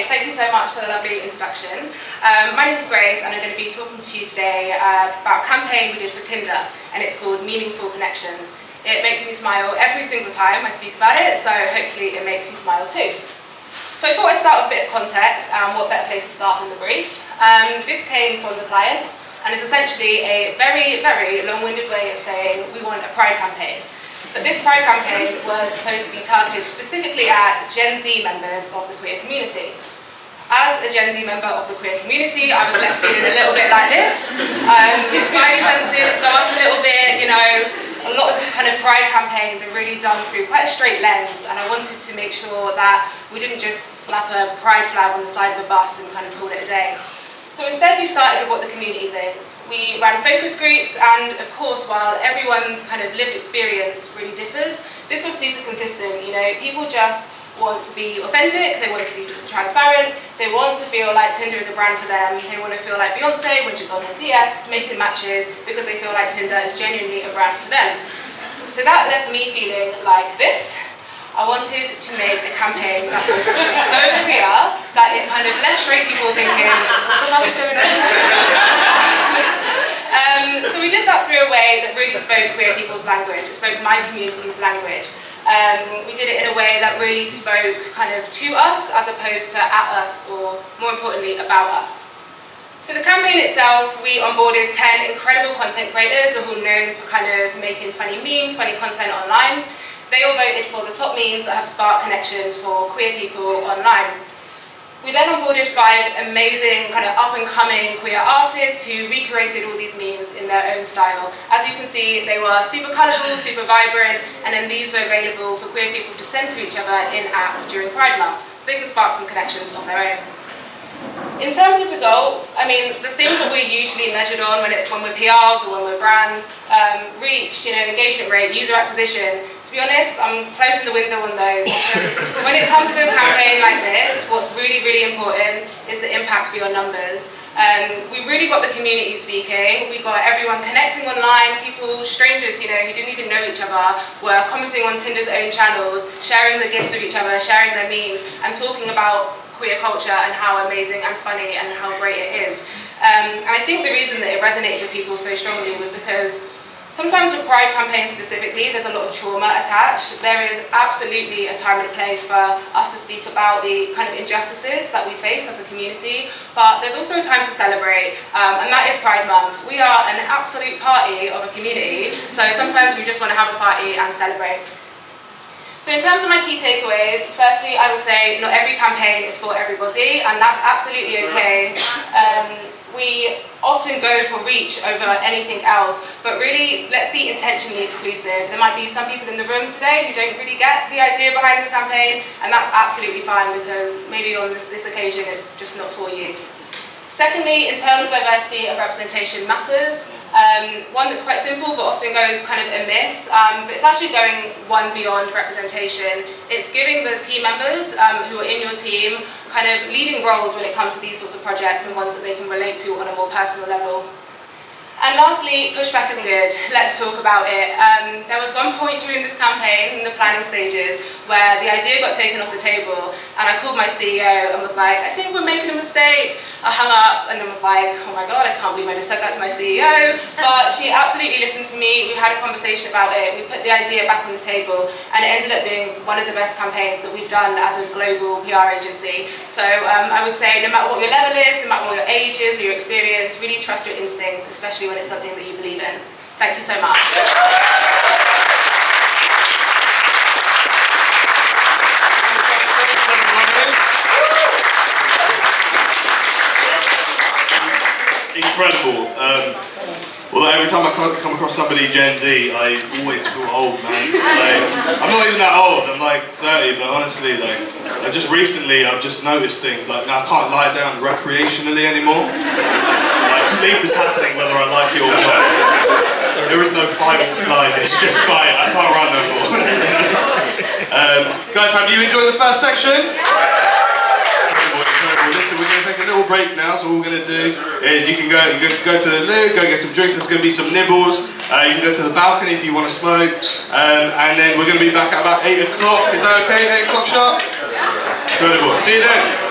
Speaker 5: Thank you so much for the lovely introduction. My name is Grace and I'm going to be talking to you today about a campaign we did for Tinder, and it's called Meaningful Connections. It makes me smile every single time I speak about it, so hopefully it makes you smile too. So I thought I'd start with a bit of context, and what better place to start than the brief. This came from the client and is essentially a very, very long-winded way of saying we want a pride campaign. But this pride campaign was supposed to be targeted specifically at Gen Z members of the queer community. As a Gen Z member of the queer community, I was left feeling a little bit like this. Your spidey senses go up a little bit, you know. A lot of kind of pride campaigns are really done through quite a straight lens, and I wanted to make sure that we didn't just slap a pride flag on the side of a bus and kind of call it a day. So instead we started with what the community thinks. We ran focus groups, and of course, while everyone's kind of lived experience really differs, this was super consistent. You know, people just want to be authentic, they want to be just transparent, they want to feel like Tinder is a brand for them, they want to feel like Beyonce when she's on her DS, making matches because they feel like Tinder is genuinely a brand for them. So that left me feeling like this. I wanted to make a campaign that was so queer that it kind of left straight people thinking, what the hell is going on? So we did that through a way that really spoke queer people's language, it spoke my community's language. We did it in a way that really spoke kind of to us as opposed to at us, or more importantly, about us. So the campaign itself, we onboarded 10 incredible content creators who are known for kind of making funny memes, funny content online. They all voted for the top memes that have sparked connections for queer people online. We then onboarded 5 amazing kind of up-and-coming queer artists who recreated all these memes in their own style. As you can see, they were super colourful, super vibrant, and then these were available for queer people to send to each other in-app during Pride Month, so they can spark some connections on their own. In terms of results, I mean, the things that we're usually measured on when we're PRs or when we're brands, reach, engagement rate, user acquisition. To be honest, I'm closing the window on those because when it comes to a campaign like this, what's really, really important is the impact beyond numbers. We really got the community speaking. We got everyone connecting online. People, strangers, who didn't even know each other, were commenting on Tinder's own channels, sharing the gifts with each other, sharing their memes, and talking about queer culture and how amazing and funny and how great it is. And I think the reason that it resonated with people so strongly was because sometimes with Pride campaigns specifically, there's a lot of trauma attached. There is absolutely a time and a place for us to speak about the kind of injustices that we face as a community, but there's also a time to celebrate, and that is Pride Month. We are an absolute party of a community, so sometimes we just want to have a party and celebrate. So in terms of my key takeaways, firstly, I would say not every campaign is for everybody, and that's absolutely okay. We often go for reach over anything else, but really, let's be intentionally exclusive. There might be some people in the room today who don't really get the idea behind this campaign, and that's absolutely fine because maybe on this occasion it's just not for you. Secondly, internal diversity and representation matters. One that's quite simple but often goes kind of amiss, but it's actually going one beyond representation. It's giving the team members who are in your team kind of leading roles when it comes to these sorts of projects and ones that they can relate to on a more personal level. And lastly, pushback is good. Let's talk about it. There was one point during this campaign, in the planning stages, where the idea got taken off the table, and I called my CEO and was like, I think we're making a mistake. I hung up and then was like, oh my God, I can't believe I just said that to my CEO. But she absolutely listened to me. We had a conversation about it. We put the idea back on the table, and it ended up being one of the best campaigns that we've done as a global PR agency. So I would say no matter what your level is, no matter what your age is or your experience, really trust your instincts, especially when it's something that you believe in. Thank you so much.
Speaker 4: Incredible. Well, every time I come across somebody Gen Z, I always feel old, man. Like, I'm not even that old, I'm like 30, but honestly, like, just recently I've just noticed things, like now I can't lie down recreationally anymore. Like, sleep is happening whether I like it or not. There is no fight or flight, it's just fight, I can't run no more. Guys, have you enjoyed the first section? Listen, we're going to take a little break now, so what we're going to do is you can go to the loo, go get some drinks, there's going to be some nibbles, you can go to the balcony if you want to smoke, and then we're going to be back at about 8 o'clock, is that okay, 8 o'clock sharp? Incredible, see you then!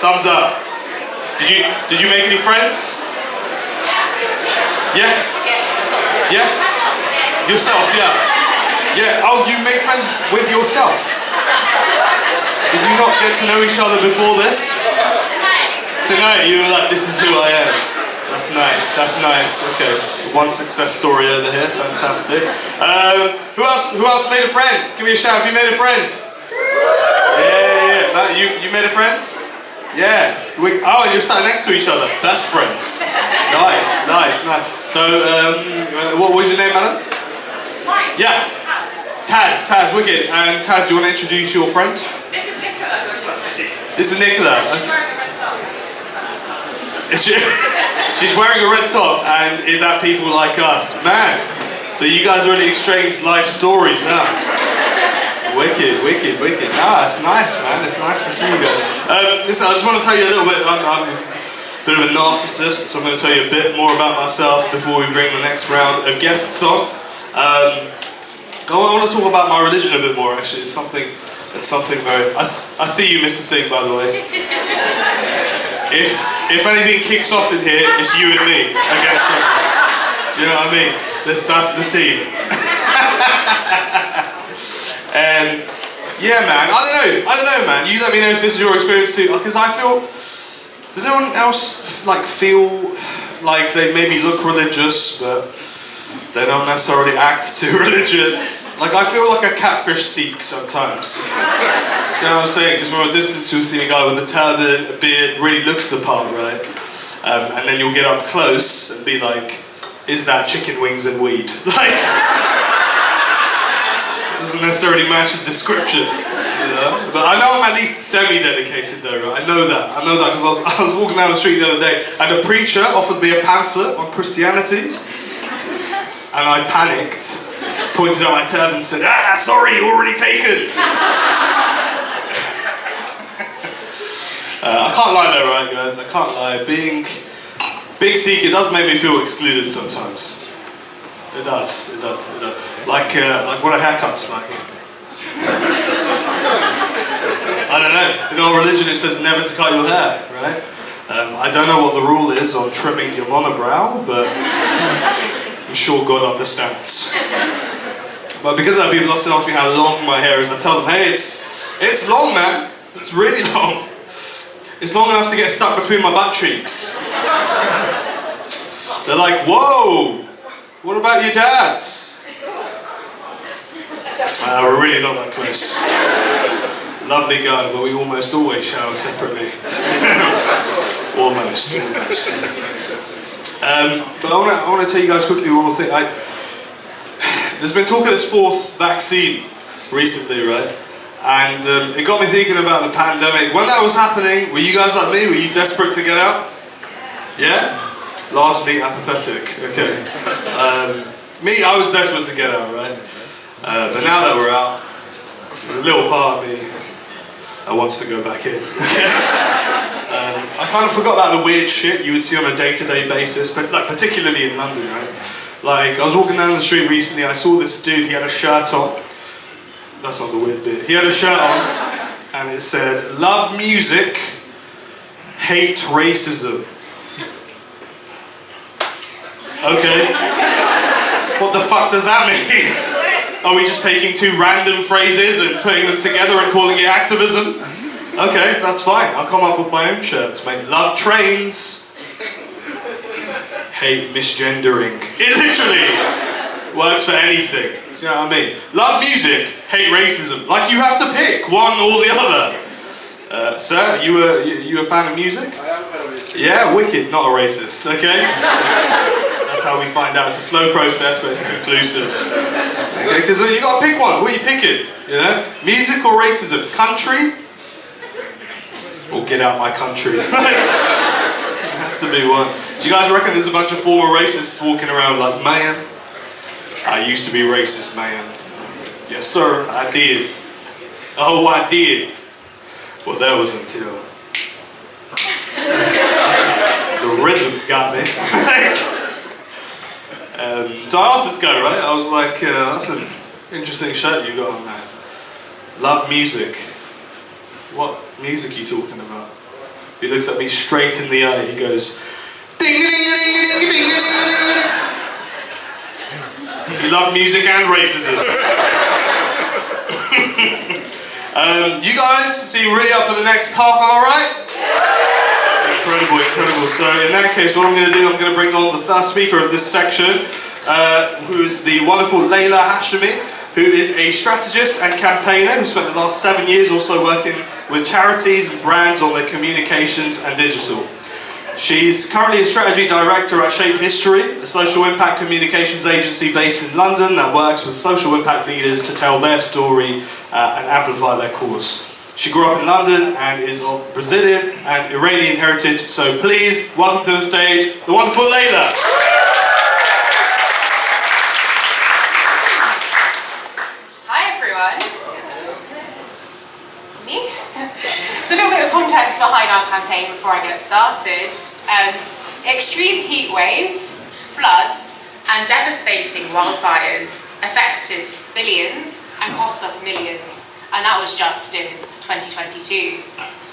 Speaker 4: Thumbs up. Did you make any friends? Yeah? Yeah? Yourself, yeah. Yeah, oh, you make friends with yourself. Did you not get to know each other before this? Tonight you were like, this is who I am. That's nice, that's nice. Okay, one success story over here, fantastic. Who else made a friend? Give me a shout if you made a friend. Yeah. You made a friend? Yeah. Oh, you're sat next to each other. Best friends. Nice. So, what was your name, Alan? Yeah. Taz, wicked. And Taz, do you want to introduce your friend? This is Nicola. She's wearing a red top and is at people like us. Man, so you guys really exchanged life stories, huh? Wicked. Ah, it's nice, man. It's nice to see you guys. Listen, I just want to tell you a little bit. I'm a bit of a narcissist, so I'm going to tell you a bit more about myself before we bring the next round of guests on. I want to talk about my religion a bit more, actually. It's something very... I see you, Mr. Singh, by the way. If anything kicks off in here, it's you and me. Okay, so, do you know what I mean? That's the team. Yeah, man. I don't know, man. You let me know if this is your experience too, because I feel... Does anyone else feel like they maybe look religious, but they don't necessarily act too religious? Like, I feel like a catfish Sikh sometimes. Do you know what I'm saying? Because from a distance you'll see a guy with a turban, a beard, really looks the part, right? And then you'll get up close and be like, is that chicken wings and weed? Like, it doesn't necessarily match the description, you know? But I know I'm at least semi-dedicated though, right? I know that because I was walking down the street the other day and a preacher offered me a pamphlet on Christianity and I panicked. Pointed out my turban and said, sorry, you're already taken. I can't lie though, right guys, I can't lie. Being Sikh, it does make me feel excluded sometimes. It does. Like what a haircut's like. I don't know, in our religion it says never to cut your hair, right? I don't know what the rule is on trimming your monobrow, but I'm sure God understands. But because of that, people often ask me how long my hair is. I tell them, hey, it's long, man. It's really long. It's long enough to get stuck between my butt cheeks. They're like, whoa, what about your dad's? We're really not that close. Lovely guy, but we almost always shower separately. Almost. But I want to tell you guys quickly one more thing. There's been talk of this fourth vaccine recently, right? And it got me thinking about the pandemic. When that was happening, were you guys like me? Were you desperate to get out? Yeah? Largely apathetic, okay. Me, I was desperate to get out, right? But now that we're out, there's a little part of me that wants to go back in. I kind of forgot about the weird shit you would see on a day-to-day basis, but like particularly in London, right? Like, I was walking down the street recently, I saw this dude, he had a shirt on. That's not the weird bit. He had a shirt on, and it said, love music, hate racism. Okay. What the fuck does that mean? Are we just taking two random phrases and putting them together and calling it activism? Okay, that's fine. I'll come up with my own shirts, mate. Love trains. Hate misgendering. It literally works for anything. Do you know what I mean? Love music, hate racism. Like you have to pick one or the other. Sir, you a fan of music? I am a fan of music. Yeah, wicked, not a racist, okay? That's how we find out. It's a slow process, but it's conclusive. Okay, because you got to pick one. What are you picking? You know, music or racism? Country? Or get out my country? It has to be one. Do you guys reckon there's a bunch of former racists walking around like, man, I used to be racist, man. Yes, sir, I did. Oh, I did. Well, that was until the rhythm got me. So I asked this guy, right? I was like, that's an interesting shirt you got on there. Love music. What music are you talking about? He looks at me straight in the eye. He goes, ding, ding, ding, ding, ding, ding, ding, ding. You love music and racism. You guys seem really up for the next half, am I right? Incredible, incredible. So in that case, what I'm going to do, I'm going to bring on the first speaker of this section, who is the wonderful Leila Hashemi, who is a strategist and campaigner who spent the last 7 years also working with charities and brands on their communications and digital. She's currently a strategy director at Shape History, a social impact communications agency based in London that works with social impact leaders to tell their story and amplify their cause. She grew up in London and is of Brazilian and Iranian heritage, so please welcome to the stage the wonderful Leila.
Speaker 5: Hi everyone. It's me. So a little bit of context behind our campaign before I get started. Extreme heat waves, floods and devastating wildfires affected billions and cost us millions, and that was just in 2022.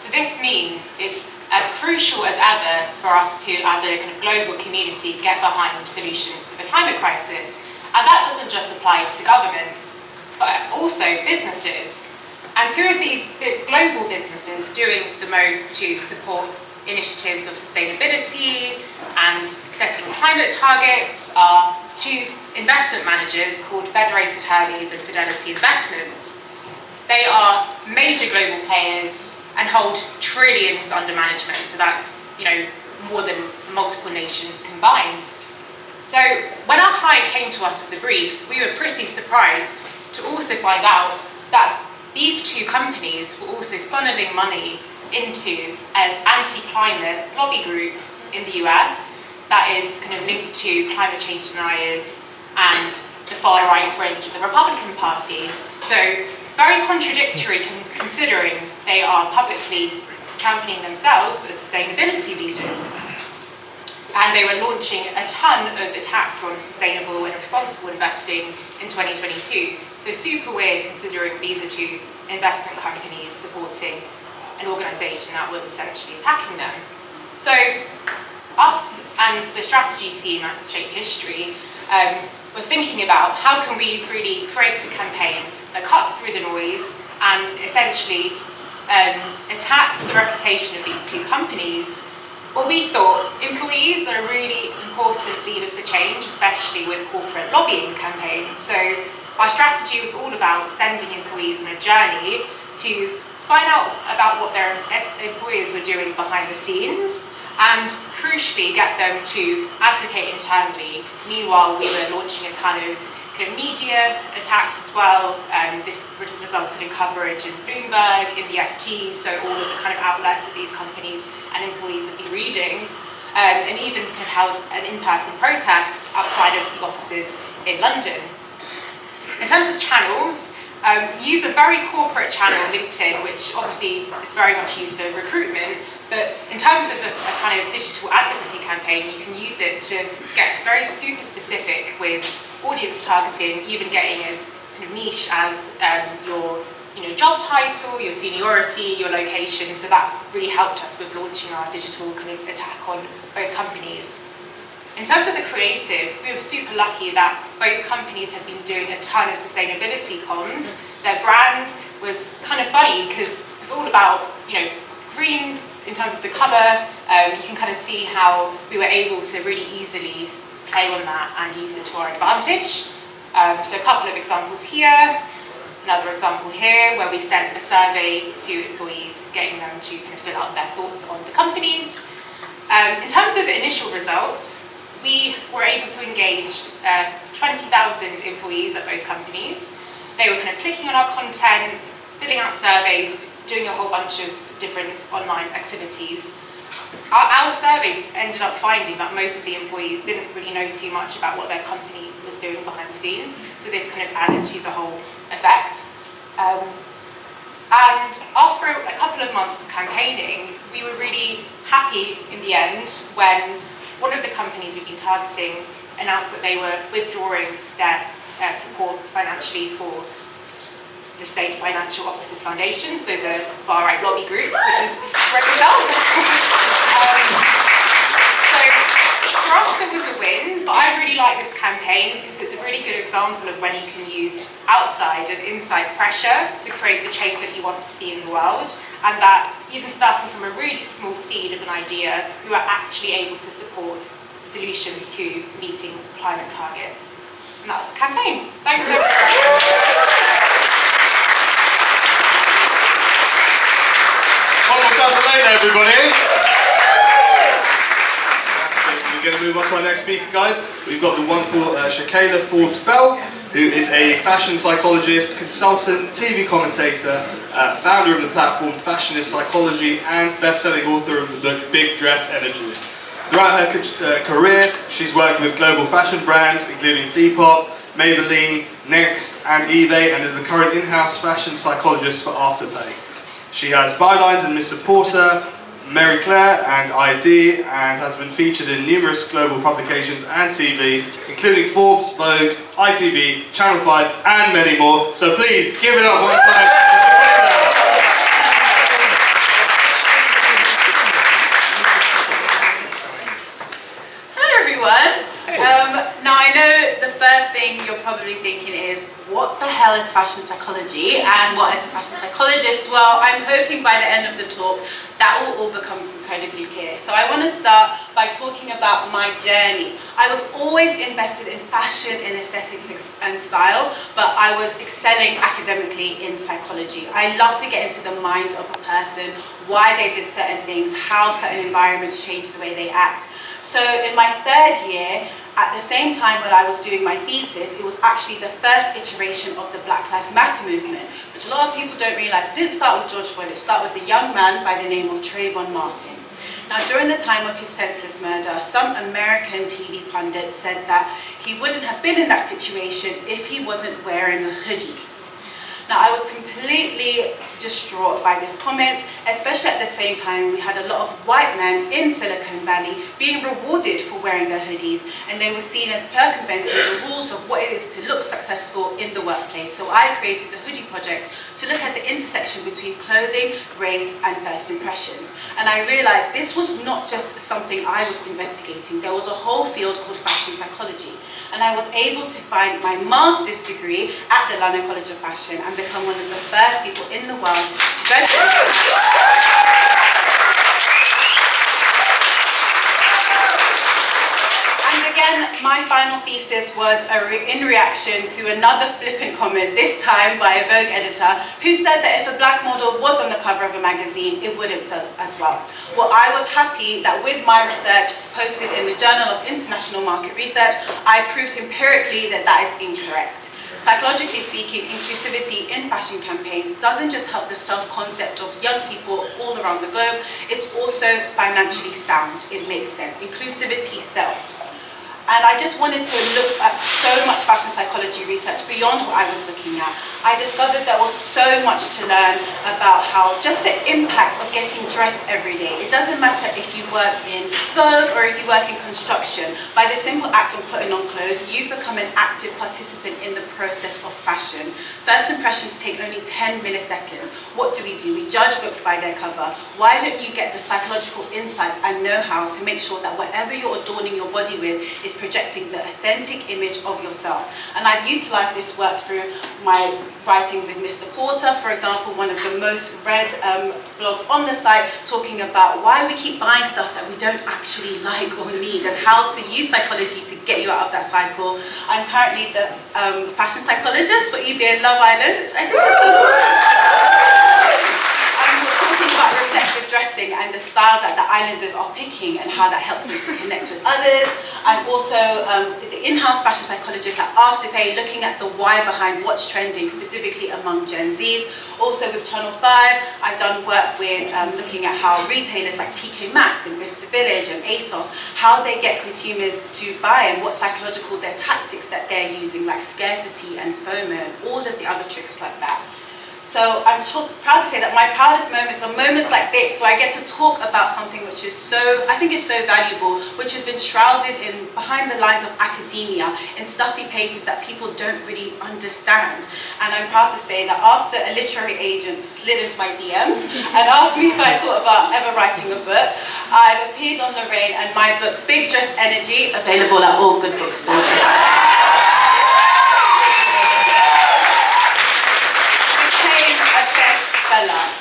Speaker 5: So this means it's as crucial as ever for us to, as a kind of global community, get behind solutions to the climate crisis. And that doesn't just apply to governments, but also businesses. And two of these global businesses doing the most to support initiatives of sustainability and setting climate targets are two investment managers called Federated Hermes and Fidelity Investments. They are major global players and hold trillions under management, so that's, more than multiple nations combined. So when our client came to us with the brief, we were pretty surprised to also find out that these two companies were also funneling money into an anti-climate lobby group in the US that is kind of linked to climate change deniers and the far right fringe of the Republican Party. So very contradictory considering they are publicly championing themselves as sustainability leaders. And they were launching a ton of attacks on sustainable and responsible investing in 2022. So super weird considering these are two investment companies supporting an organisation that was essentially attacking them. So us and the strategy team at Shape History were thinking about how can we really create a campaign that cuts through the noise and essentially attacks the reputation of these two companies. Well, we thought employees are a really important lever for change, especially with corporate lobbying campaigns. So our strategy was all about sending employees on a journey to find out about what their employers were doing behind the scenes and crucially get them to advocate internally. Meanwhile, we were launching a ton of media attacks as well. This resulted in coverage in Bloomberg, in the FT, so all of the kind of outlets that these companies and employees have been reading, and even kind of held an in-person protest outside of the offices in London. In terms of channels, use a very corporate channel, LinkedIn, which obviously is very much used for recruitment, but in terms of a kind of digital advocacy campaign, you can use it to get very super specific with audience targeting, even getting as kind of niche as your job title, your seniority, your location. So that really helped us with launching our digital kind of attack on both companies. In terms of the creative, we were super lucky that both companies have been doing a ton of sustainability comms. Their brand was kind of funny because it's all about green in terms of the colour. You can kind of see how we were able to really easily play on that and use it to our advantage. So a couple of examples here, another example here where we sent a survey to employees getting them to kind of fill out their thoughts on the companies. In terms of initial results, we were able to engage 20,000 employees at both companies. They were kind of clicking on our content, filling out surveys, doing a whole bunch of different online activities. Our survey ended up finding that most of the employees didn't really know too much about what their company was doing behind the scenes, so this kind of added to the whole effect. And after a couple of months of campaigning, we were really happy in the end when one of the companies we've been targeting announced that they were withdrawing their support financially for the State Financial Officers Foundation, so the far-right lobby group, which is great result. So for us it was a win, but I really like this campaign because it's a really good example of when you can use outside and inside pressure to create the change that you want to see in the world, and that even starting from a really small seed of an idea, you are actually able to support solutions to meeting climate targets. And that's the campaign. Thanks everyone.
Speaker 4: One more time for Leila, everybody. We're going to move on to our next speaker, guys. We've got the wonderful Shakaila Forbes-Bell, who is a fashion psychologist, consultant, TV commentator, founder of the platform Fashionist Psychology, and best-selling author of the book Big Dress Energy. Throughout her career, she's worked with global fashion brands, including Depop, Maybelline, Next, and eBay, and is the current in-house fashion psychologist for Afterpay. She has bylines in Mr. Porter, Mary Claire, and ID, and has been featured in numerous global publications and TV, including Forbes, Vogue, ITV, Channel 5, and many more. So please, give it up one time to Shakaila.
Speaker 1: Hi everyone. Now I know the first thing you're probably thinking is, what the hell is fashion psychology and what is a fashion psychologist? Well, I'm hoping by the end of the talk that will all become incredibly clear. So I want to start by talking about my journey. I was always invested in fashion, in aesthetics and style, but I was excelling academically in psychology. I love to get into the mind of a person, why they did certain things, how certain environments change the way they act. So in my third year, at the same time when I was doing my thesis, it was actually the first iteration of the Black Lives Matter movement, which a lot of people don't realize. It didn't start with George Floyd, it started with a young man by the name of Trayvon Martin. Now, during the time of his senseless murder, some American TV pundits said that he wouldn't have been in that situation if he wasn't wearing a hoodie. Now, I was completely distraught by this comment, especially at the same time we had a lot of white men in Silicon Valley being rewarded for wearing their hoodies, and they were seen as circumventing the rules of what it is to look successful in the workplace. So I created the Hoodie Project to look at the intersection between clothing, race, and first impressions. And I realized this was not just something I was investigating, there was a whole field called fashion psychology. And I was able to find my master's degree at the London College of Fashion and become one of the first people in the world to graduate. And again, my final thesis was in reaction to another flippant comment, this time by a Vogue editor, who said that if a black model was on the cover of a magazine, it wouldn't sell as well. Well, I was happy that with my research posted in the Journal of International Market Research, I proved empirically that that is incorrect. Psychologically speaking, inclusivity in fashion campaigns doesn't just help the self-concept of young people all around the globe, it's also financially sound. It makes sense. Inclusivity sells. And I just wanted to look at so much fashion psychology research beyond what I was looking at. I discovered there was so much to learn about how just the impact of getting dressed every day. It doesn't matter if you work in Vogue or if you work in construction. By the simple act of putting on clothes, you've become an active participant in the process of fashion. First impressions take only 10 milliseconds. What do? We judge books by their cover. Why don't you get the psychological insights and know-how to make sure that whatever you're adorning your body with is projecting the authentic image of yourself? And I've utilized this work through my writing with Mr. Porter, for example, one of the most read blogs on the site, talking about why we keep buying stuff that we don't actually like or need and how to use psychology to get you out of that cycle. I'm currently the fashion psychologist for EBA Love Island, which I think is so cool. I'm talking about reflective dressing and the styles that the islanders are picking and how that helps them to connect with others. I'm also the in-house fashion psychologist at Afterpay, looking at the why behind what's trending, specifically among Gen Zs. Also with Channel 5, I've done work with looking at how retailers like TK Maxx and Mr. Village and ASOS, how they get consumers to buy and what psychological their tactics that they're using, like scarcity and FOMO and all of the other tricks like that. So I'm proud to say that my proudest moments are moments like this, where I get to talk about something which is I think it's so valuable, which has been shrouded behind the lines of academia, in stuffy papers that people don't really understand. And I'm proud to say that after a literary agent slid into my DMs and asked me if I thought about ever writing a book, I've appeared on Lorraine, and my book, Big Dress Energy, available at all good bookstores.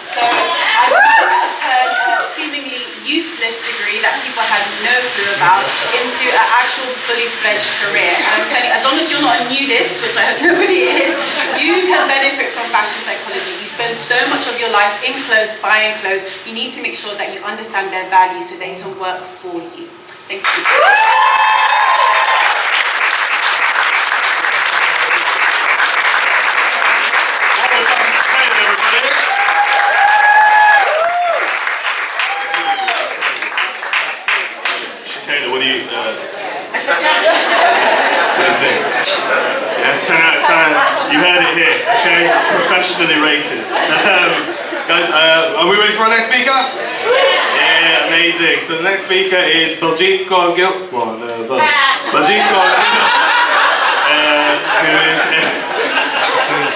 Speaker 1: So I managed to turn a seemingly useless degree that people had no clue about into an actual fully fledged career. And I'm telling you, as long as you're not a nudist, which I hope nobody is, you can benefit from fashion psychology. You spend so much of your life in clothes, buying clothes. You need to make sure that you understand their value so they can work for you. Thank you.
Speaker 4: Shakaila, what do you think? Yeah, 10 out of 10. You heard it here, okay? Professionally rated. Guys, are we ready for our next speaker? Yeah, amazing. So the next speaker is Baljit Gill. One of us. Baljit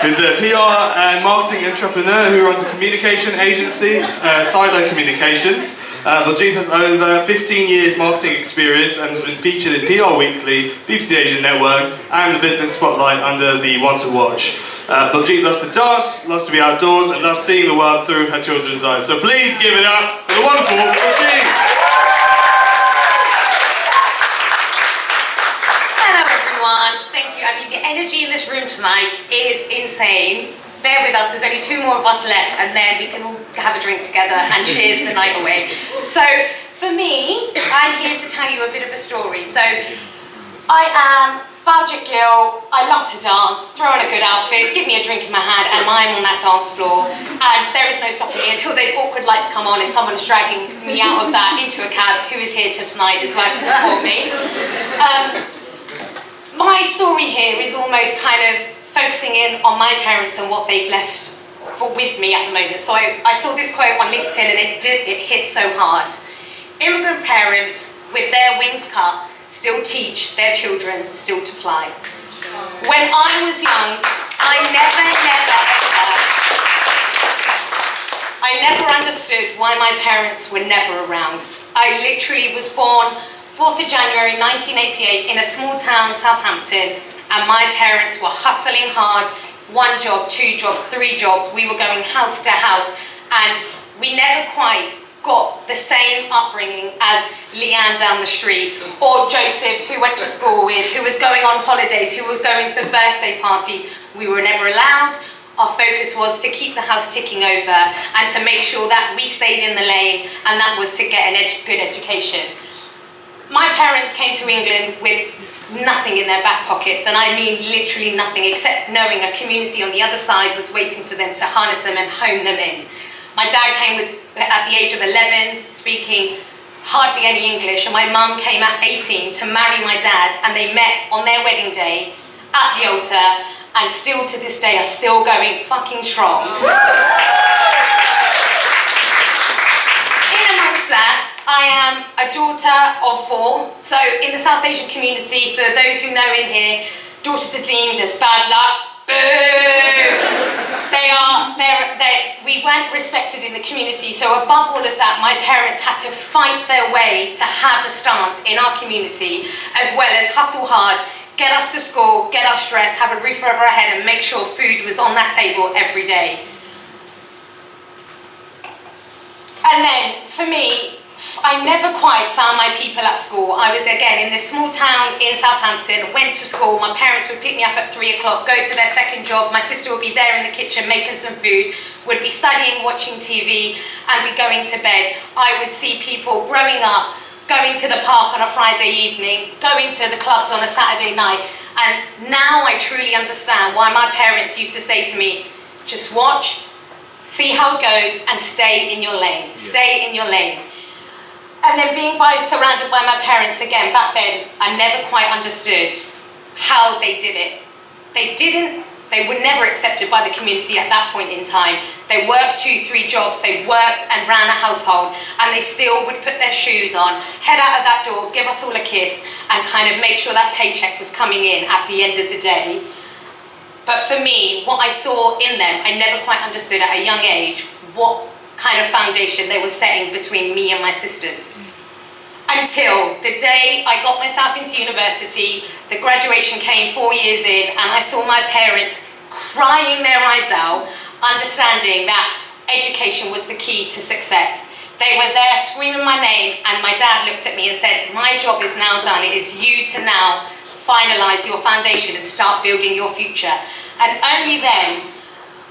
Speaker 4: who's a PR and marketing entrepreneur who runs a communication agency, Silo Communications. Baljit has over 15 years marketing experience and has been featured in PR Weekly, BBC Asian Network, and the Business Spotlight under the One to Watch. Baljit loves to dance, loves to be outdoors, and loves seeing the world through her children's eyes. So please give it up for the wonderful Baljit!
Speaker 10: Hello everyone, thank you. I mean, the energy in this room tonight is insane. Bear with us, there's only 2 more of us left, and then we can all have a drink together and cheers the night away. So, for me, I'm here to tell you a bit of a story. So, I am Baljit Gill, I love to dance, throw on a good outfit, give me a drink in my hand, and I'm on that dance floor. And there is no stopping me until those awkward lights come on and someone's dragging me out of that into a cab, who is here tonight as well to support me. My story here is almost kind of focusing in on my parents and what they've left with me at the moment. So I saw this quote on LinkedIn and it hit so hard. Immigrant parents with their wings cut still teach their children still to fly. When I was young, I never understood why my parents were never around. I literally was born 4th of January 1988 in a small town, Southampton, and my parents were hustling hard, 1 job, 2 jobs, 3 jobs. We were going house to house, and we never quite got the same upbringing as Leanne down the street, or Joseph, who went to school with, who was going on holidays, who was going for birthday parties. We were never allowed. Our focus was to keep the house ticking over and to make sure that we stayed in the lane, and that was to get a good education. My parents came to England with nothing in their back pockets, and I mean literally nothing, except knowing a community on the other side was waiting for them to harness them and home them in. My dad came at the age of 11, speaking hardly any English, and my mum came at 18 to marry my dad, and they met on their wedding day at the altar, and still to this day are still going fucking strong. In amongst that, I am a daughter of 4. So in the South Asian community, for those who know in here, daughters are deemed as bad luck. Boo! We weren't respected in the community. So above all of that, my parents had to fight their way to have a stance in our community, as well as hustle hard, get us to school, get us dressed, have a roof over our head, and make sure food was on that table every day. And then, for me, I never quite found my people at school. I was, again, in this small town in Southampton, went to school. My parents would pick me up at 3 o'clock, go to their second job. My sister would be there in the kitchen making some food, would be studying, watching TV, and be going to bed. I would see people growing up, going to the park on a Friday evening, going to the clubs on a Saturday night. And now I truly understand why my parents used to say to me, just watch, see how it goes, and stay in your lane. Stay in your lane. And then being surrounded by my parents, again, back then, I never quite understood how they did it. They didn't They were never accepted by the community at that point in time. They worked 2-3 jobs, they worked and ran a household, and they still would put their shoes on, head out of that door, give us all a kiss, and kind of make sure that paycheck was coming in at the end of the day. But for me, what I saw in them, I never quite understood at a young age what kind of foundation they were setting between me and my sisters. Until the day I got myself into university, the graduation came 4 years in, and I saw my parents crying their eyes out, understanding that education was the key to success. They were there screaming my name, and my dad looked at me and said, my job is now done. It is you to now finalise your foundation and start building your future. And only then,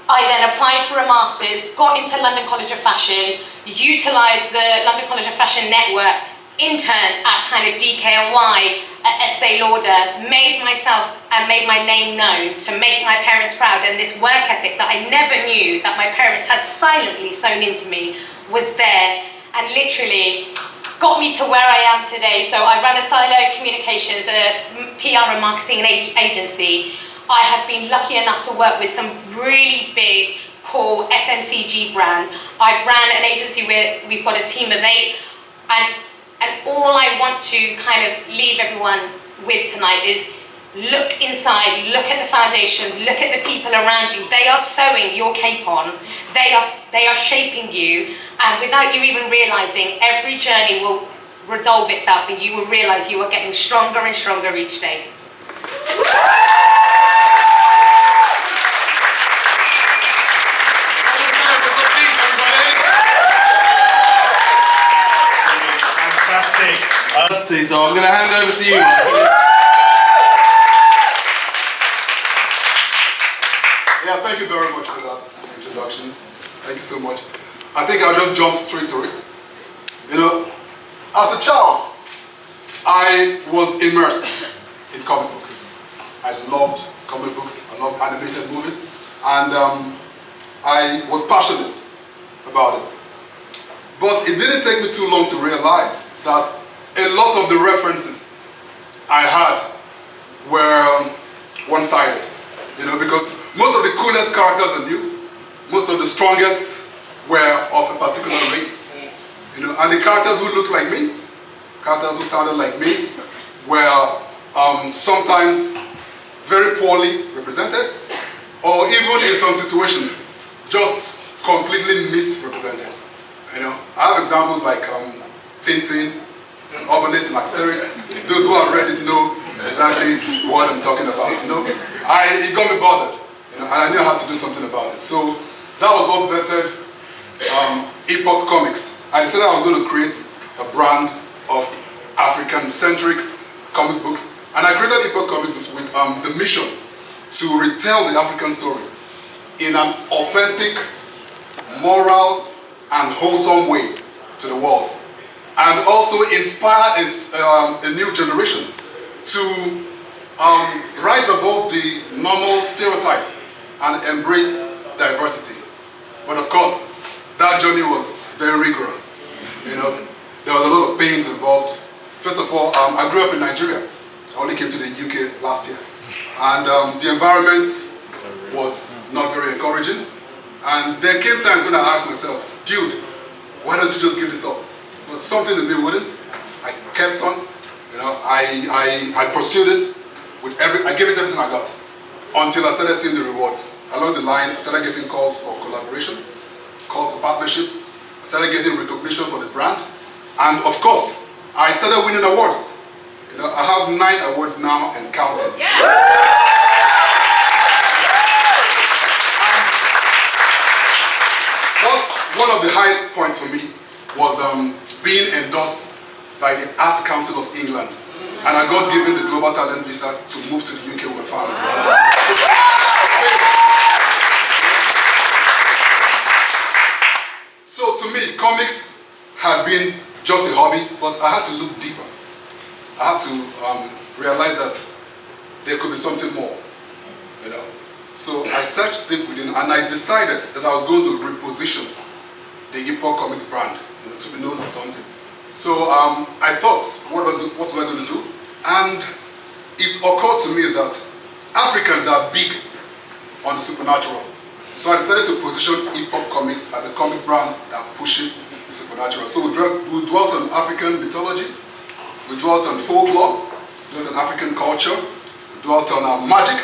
Speaker 10: I then applied for a master's, got into London College of Fashion, utilised the London College of Fashion network, interned at kind of DKNY at Estee Lauder, made myself and made my name known to make my parents proud, and this work ethic that I never knew that my parents had silently sown into me was there, and literally got me to where I am today. So I ran a Silo Communications, a PR and marketing agency. I have been lucky enough to work with some really big, cool FMCG brands. I've ran an agency where we've got a team of 8, and all I want to kind of leave everyone with tonight is look inside, look at the foundation, look at the people around you. They are sewing your cape on, they are shaping you, and without you even realising, every journey will resolve itself and you will realise you are getting stronger and stronger each day.
Speaker 4: Fantastic. So I'm going to hand over to you.
Speaker 11: Yeah, thank you very much for that introduction. Thank you so much. I think I'll just jump straight to it. You know, as a child, I was immersed in comic books. I loved comic books, I loved animated movies, and I was passionate about it. But it didn't take me too long to realize that a lot of the references I had were one-sided, you know, because most of the coolest characters I knew, most of the strongest were of a particular race, you know, and the characters who looked like me, characters who sounded like me, were sometimes very poorly represented, or even in some situations, just completely misrepresented. You know, I have examples like Tintin, and Urbanist and Asteris. Those who have read it know exactly what I'm talking about. You know, it got me bothered, you know, and I knew I had to do something about it. So that was what birthed Epoch Comics. I decided I was going to create a brand of African-centric comic books, and I created Epoch Comics with the mission to retell the African story in an authentic, moral, and wholesome way to the world, and also inspire a new generation to rise above the normal stereotypes and embrace diversity. But of course, that journey was very rigorous. You know, there was a lot of pains involved. First of all, I grew up in Nigeria. I only came to the UK last year, and the environment was not very encouraging. And there came times when I asked myself, dude, why don't you just give this up? But something in me wouldn't. I kept on, you know, I pursued it with I gave it everything I got until I started seeing the rewards. Along the line, I started getting calls for collaboration, calls for partnerships, I started getting recognition for the brand, and of course, I started winning awards. You know, I have 9 awards now and counting. Yeah. One of the high points for me was being endorsed by the Art Council of England, and I got given the Global Talent Visa to move to the UK with my family. So to me, comics had been just a hobby, but I had to look deeper. I had to realize that there could be something more, you know. So I searched deep within, and I decided that I was going to reposition the Epoch Comics brand, you know, to be known for something. So I thought, what was I going to do? And it occurred to me that Africans are big on the supernatural. So I decided to position Epoch Comics as a comic brand that pushes the supernatural. So we dwelt on African mythology, we dwelt on folklore, we dwelt on African culture, we dwelt on magic,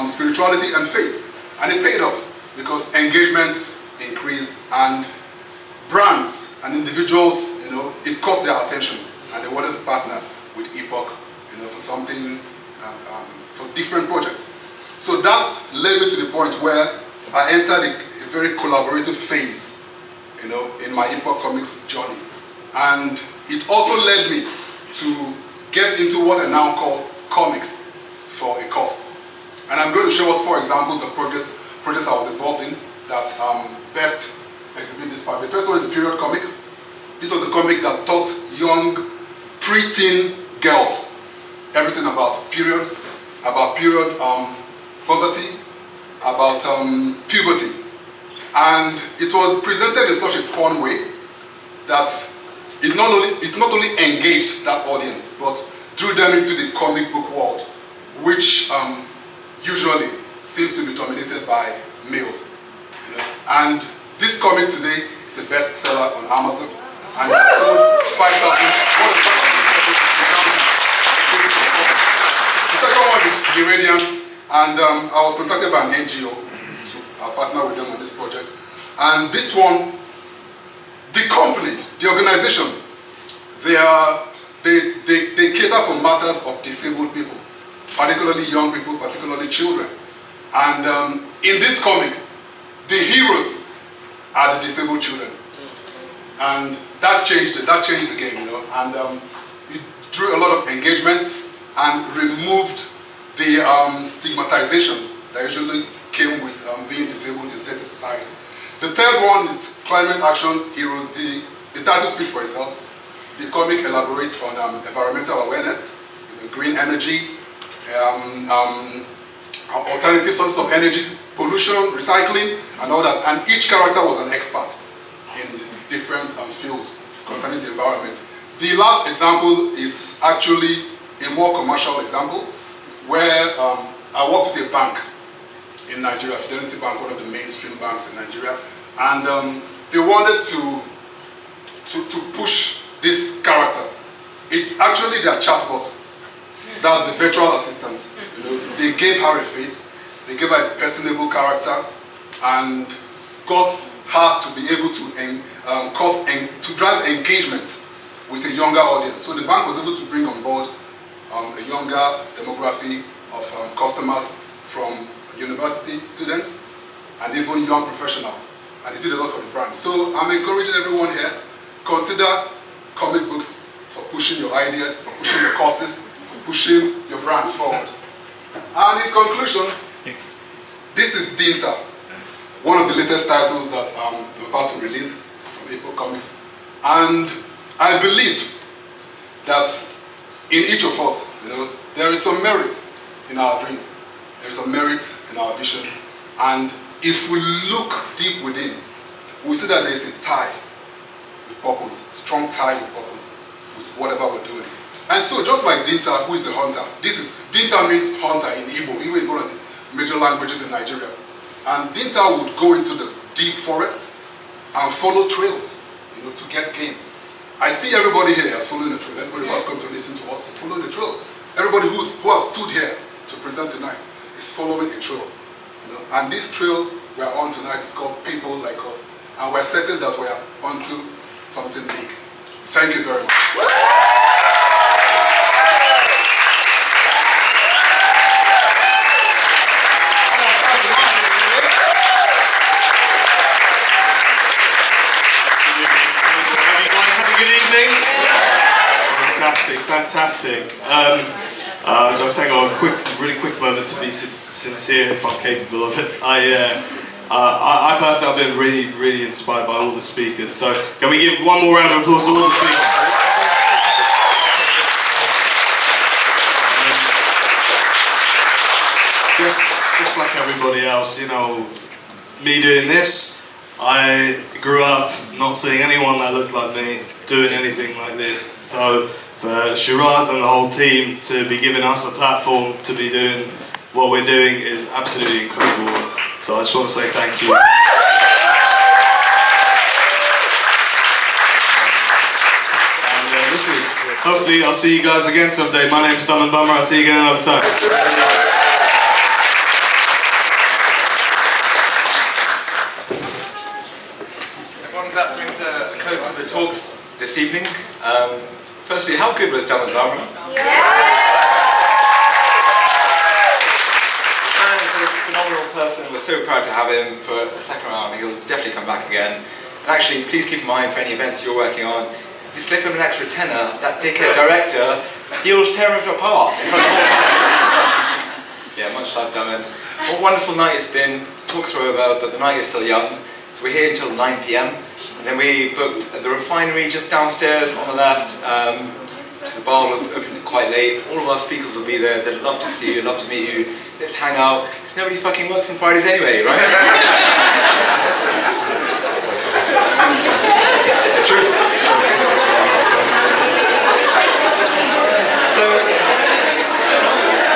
Speaker 11: spirituality and faith. And it paid off because engagements increased and brands and individuals, it caught their attention and they wanted to partner with Epoch, for something, for different projects. So that led me to the point where I entered a very collaborative phase, in my Epoch Comics journey. And it also led me to get into what I now call comics for a cause. And I'm going to show us 4 examples of projects I was involved in that best exhibit this fact. The first one is the period comic. This was a comic that taught young preteen girls everything about periods, about period poverty, about puberty. And it was presented in such a fun way that it not only engaged that audience, but drew them into the comic book world, which usually seems to be dominated by males. And this comic today is a bestseller on Amazon, and it has sold 5,000. The second one is Irradiance, and I was contacted by an NGO to partner with them on this project. And this one, the company, the organization, they cater for matters of disabled people, particularly young people, particularly children. And in this comic, the heroes are the disabled children, and that changed the game, And it drew a lot of engagement and removed the stigmatization that usually came with being disabled in certain societies. The third one is Climate Action Heroes. The title speaks for itself. The comic elaborates on environmental awareness, green energy, alternative sources of energy, pollution, recycling, and all that. And each character was an expert in different fields concerning the environment. The last example is actually a more commercial example, where I worked with a bank in Nigeria, Fidelity Bank, one of the mainstream banks in Nigeria, and they wanted to push this character. It's actually their chatbot. That's the virtual assistant. They gave her a face, they gave her a personable character, and got her to be able to to drive engagement with a younger audience. So the bank was able to bring on board a younger demography of customers from university students and even young professionals, and they did a lot for the brand. So I'm encouraging everyone here, consider comic books for pushing your ideas, for pushing your causes, for pushing your brands forward. And in conclusion, this is Dinta, one of the latest titles that I'm about to release from Epoch Comics. And I believe that in each of us, there is some merit in our dreams. There is some merit in our visions. And if we look deep within, we'll see that there is a tie with purpose, strong tie with purpose with whatever we're doing. And so just like Dinta, who is a hunter, Dinta means hunter in Igbo. Igbo is one of the major languages in Nigeria. And Dinta would go into the deep forest and follow trails, to get game. I see everybody here as following the trail. Everybody who has come to listen to us is following the trail. Everybody who has stood here to present tonight is following a trail. And this trail we're on tonight is called People Like Us. And we're certain that we're onto something big. Thank you very much.
Speaker 4: Fantastic. I'll take a really quick moment to be sincere, if I'm capable of it. I personally have been really inspired by all the speakers. So can we give one more round of applause to all the speakers? Just like everybody else, me doing this, I grew up not seeing anyone that looked like me doing anything like this. So for Shabazz and the whole team to be giving us a platform to be doing what we're doing is absolutely incredible. So I just want to say thank you. And listen, hopefully I'll see you guys again someday. My name's Dumb and Bummer. I'll see you again another time.
Speaker 3: Everyone, that brings a close to the talks this evening. Firstly, how good was Dumb and Bummer? He's a phenomenal person. We're so proud to have him for a second round. He'll definitely come back again. And actually, please keep in mind for any events you're working on, if you slip him an extra tenner, that dickhead director, he'll tear him apart in front of the whole public. Yeah, much love, Dummin. What a wonderful night it's been. The talks are over, but the night is still young. So we're here until 9 p.m. And then we booked the refinery just downstairs on the left, which is a bar we're open to quite late. All of our speakers will be there. They'd love to see you, love to meet you. Let's hang out, because nobody fucking works on Fridays anyway, right? It's true. So,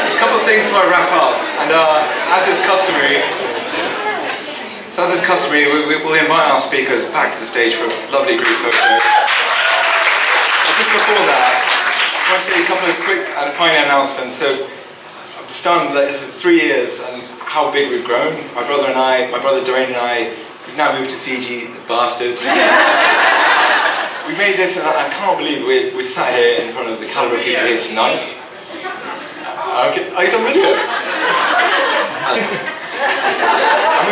Speaker 3: there's a couple of things before I wrap up, and as is customary, we'll invite our speakers back to the stage for a lovely group photo. But just before that, I want to say a couple of quick and final announcements. So, I'm stunned that this is 3 years and how big we've grown. My brother Dwayne and I, he's now moved to Fiji, the bastard. We made this, and I can't believe we sat here in front of the caliber of people here tonight. Okay, he's on video.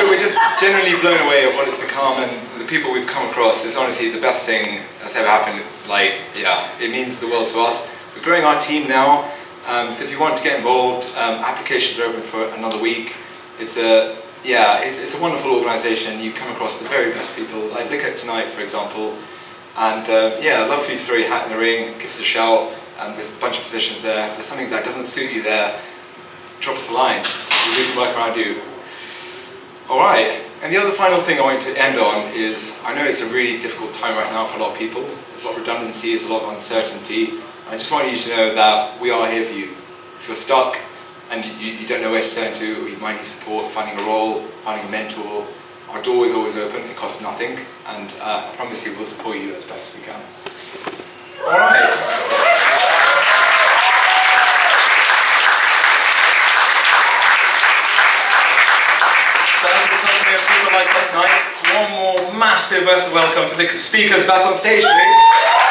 Speaker 3: We're just generally blown away at what it's become, and the people we've come across. It's honestly the best thing that's ever happened. Like, yeah, it means the world to us. We're growing our team now, so if you want to get involved, applications are open for another week. It's a wonderful organisation. You come across the very best people. Like, look at tonight, for example. And I'd love for you to throw your hat in the ring, give us a shout. There's a bunch of positions there. If there's something that doesn't suit you there, drop us a line. We can work around you. Alright, and the other final thing I want to end on is, I know it's a really difficult time right now for a lot of people. There's a lot of redundancy, there's a lot of uncertainty. I just want you to know that we are here for you. If you're stuck and you don't know where to turn to, or you might need support, finding a role, finding a mentor, our door is always open, it costs nothing, and I promise you we'll support you as best as we can. Alright. So as the company of people like us tonight, it's one more massive welcome for the speakers back on stage, please.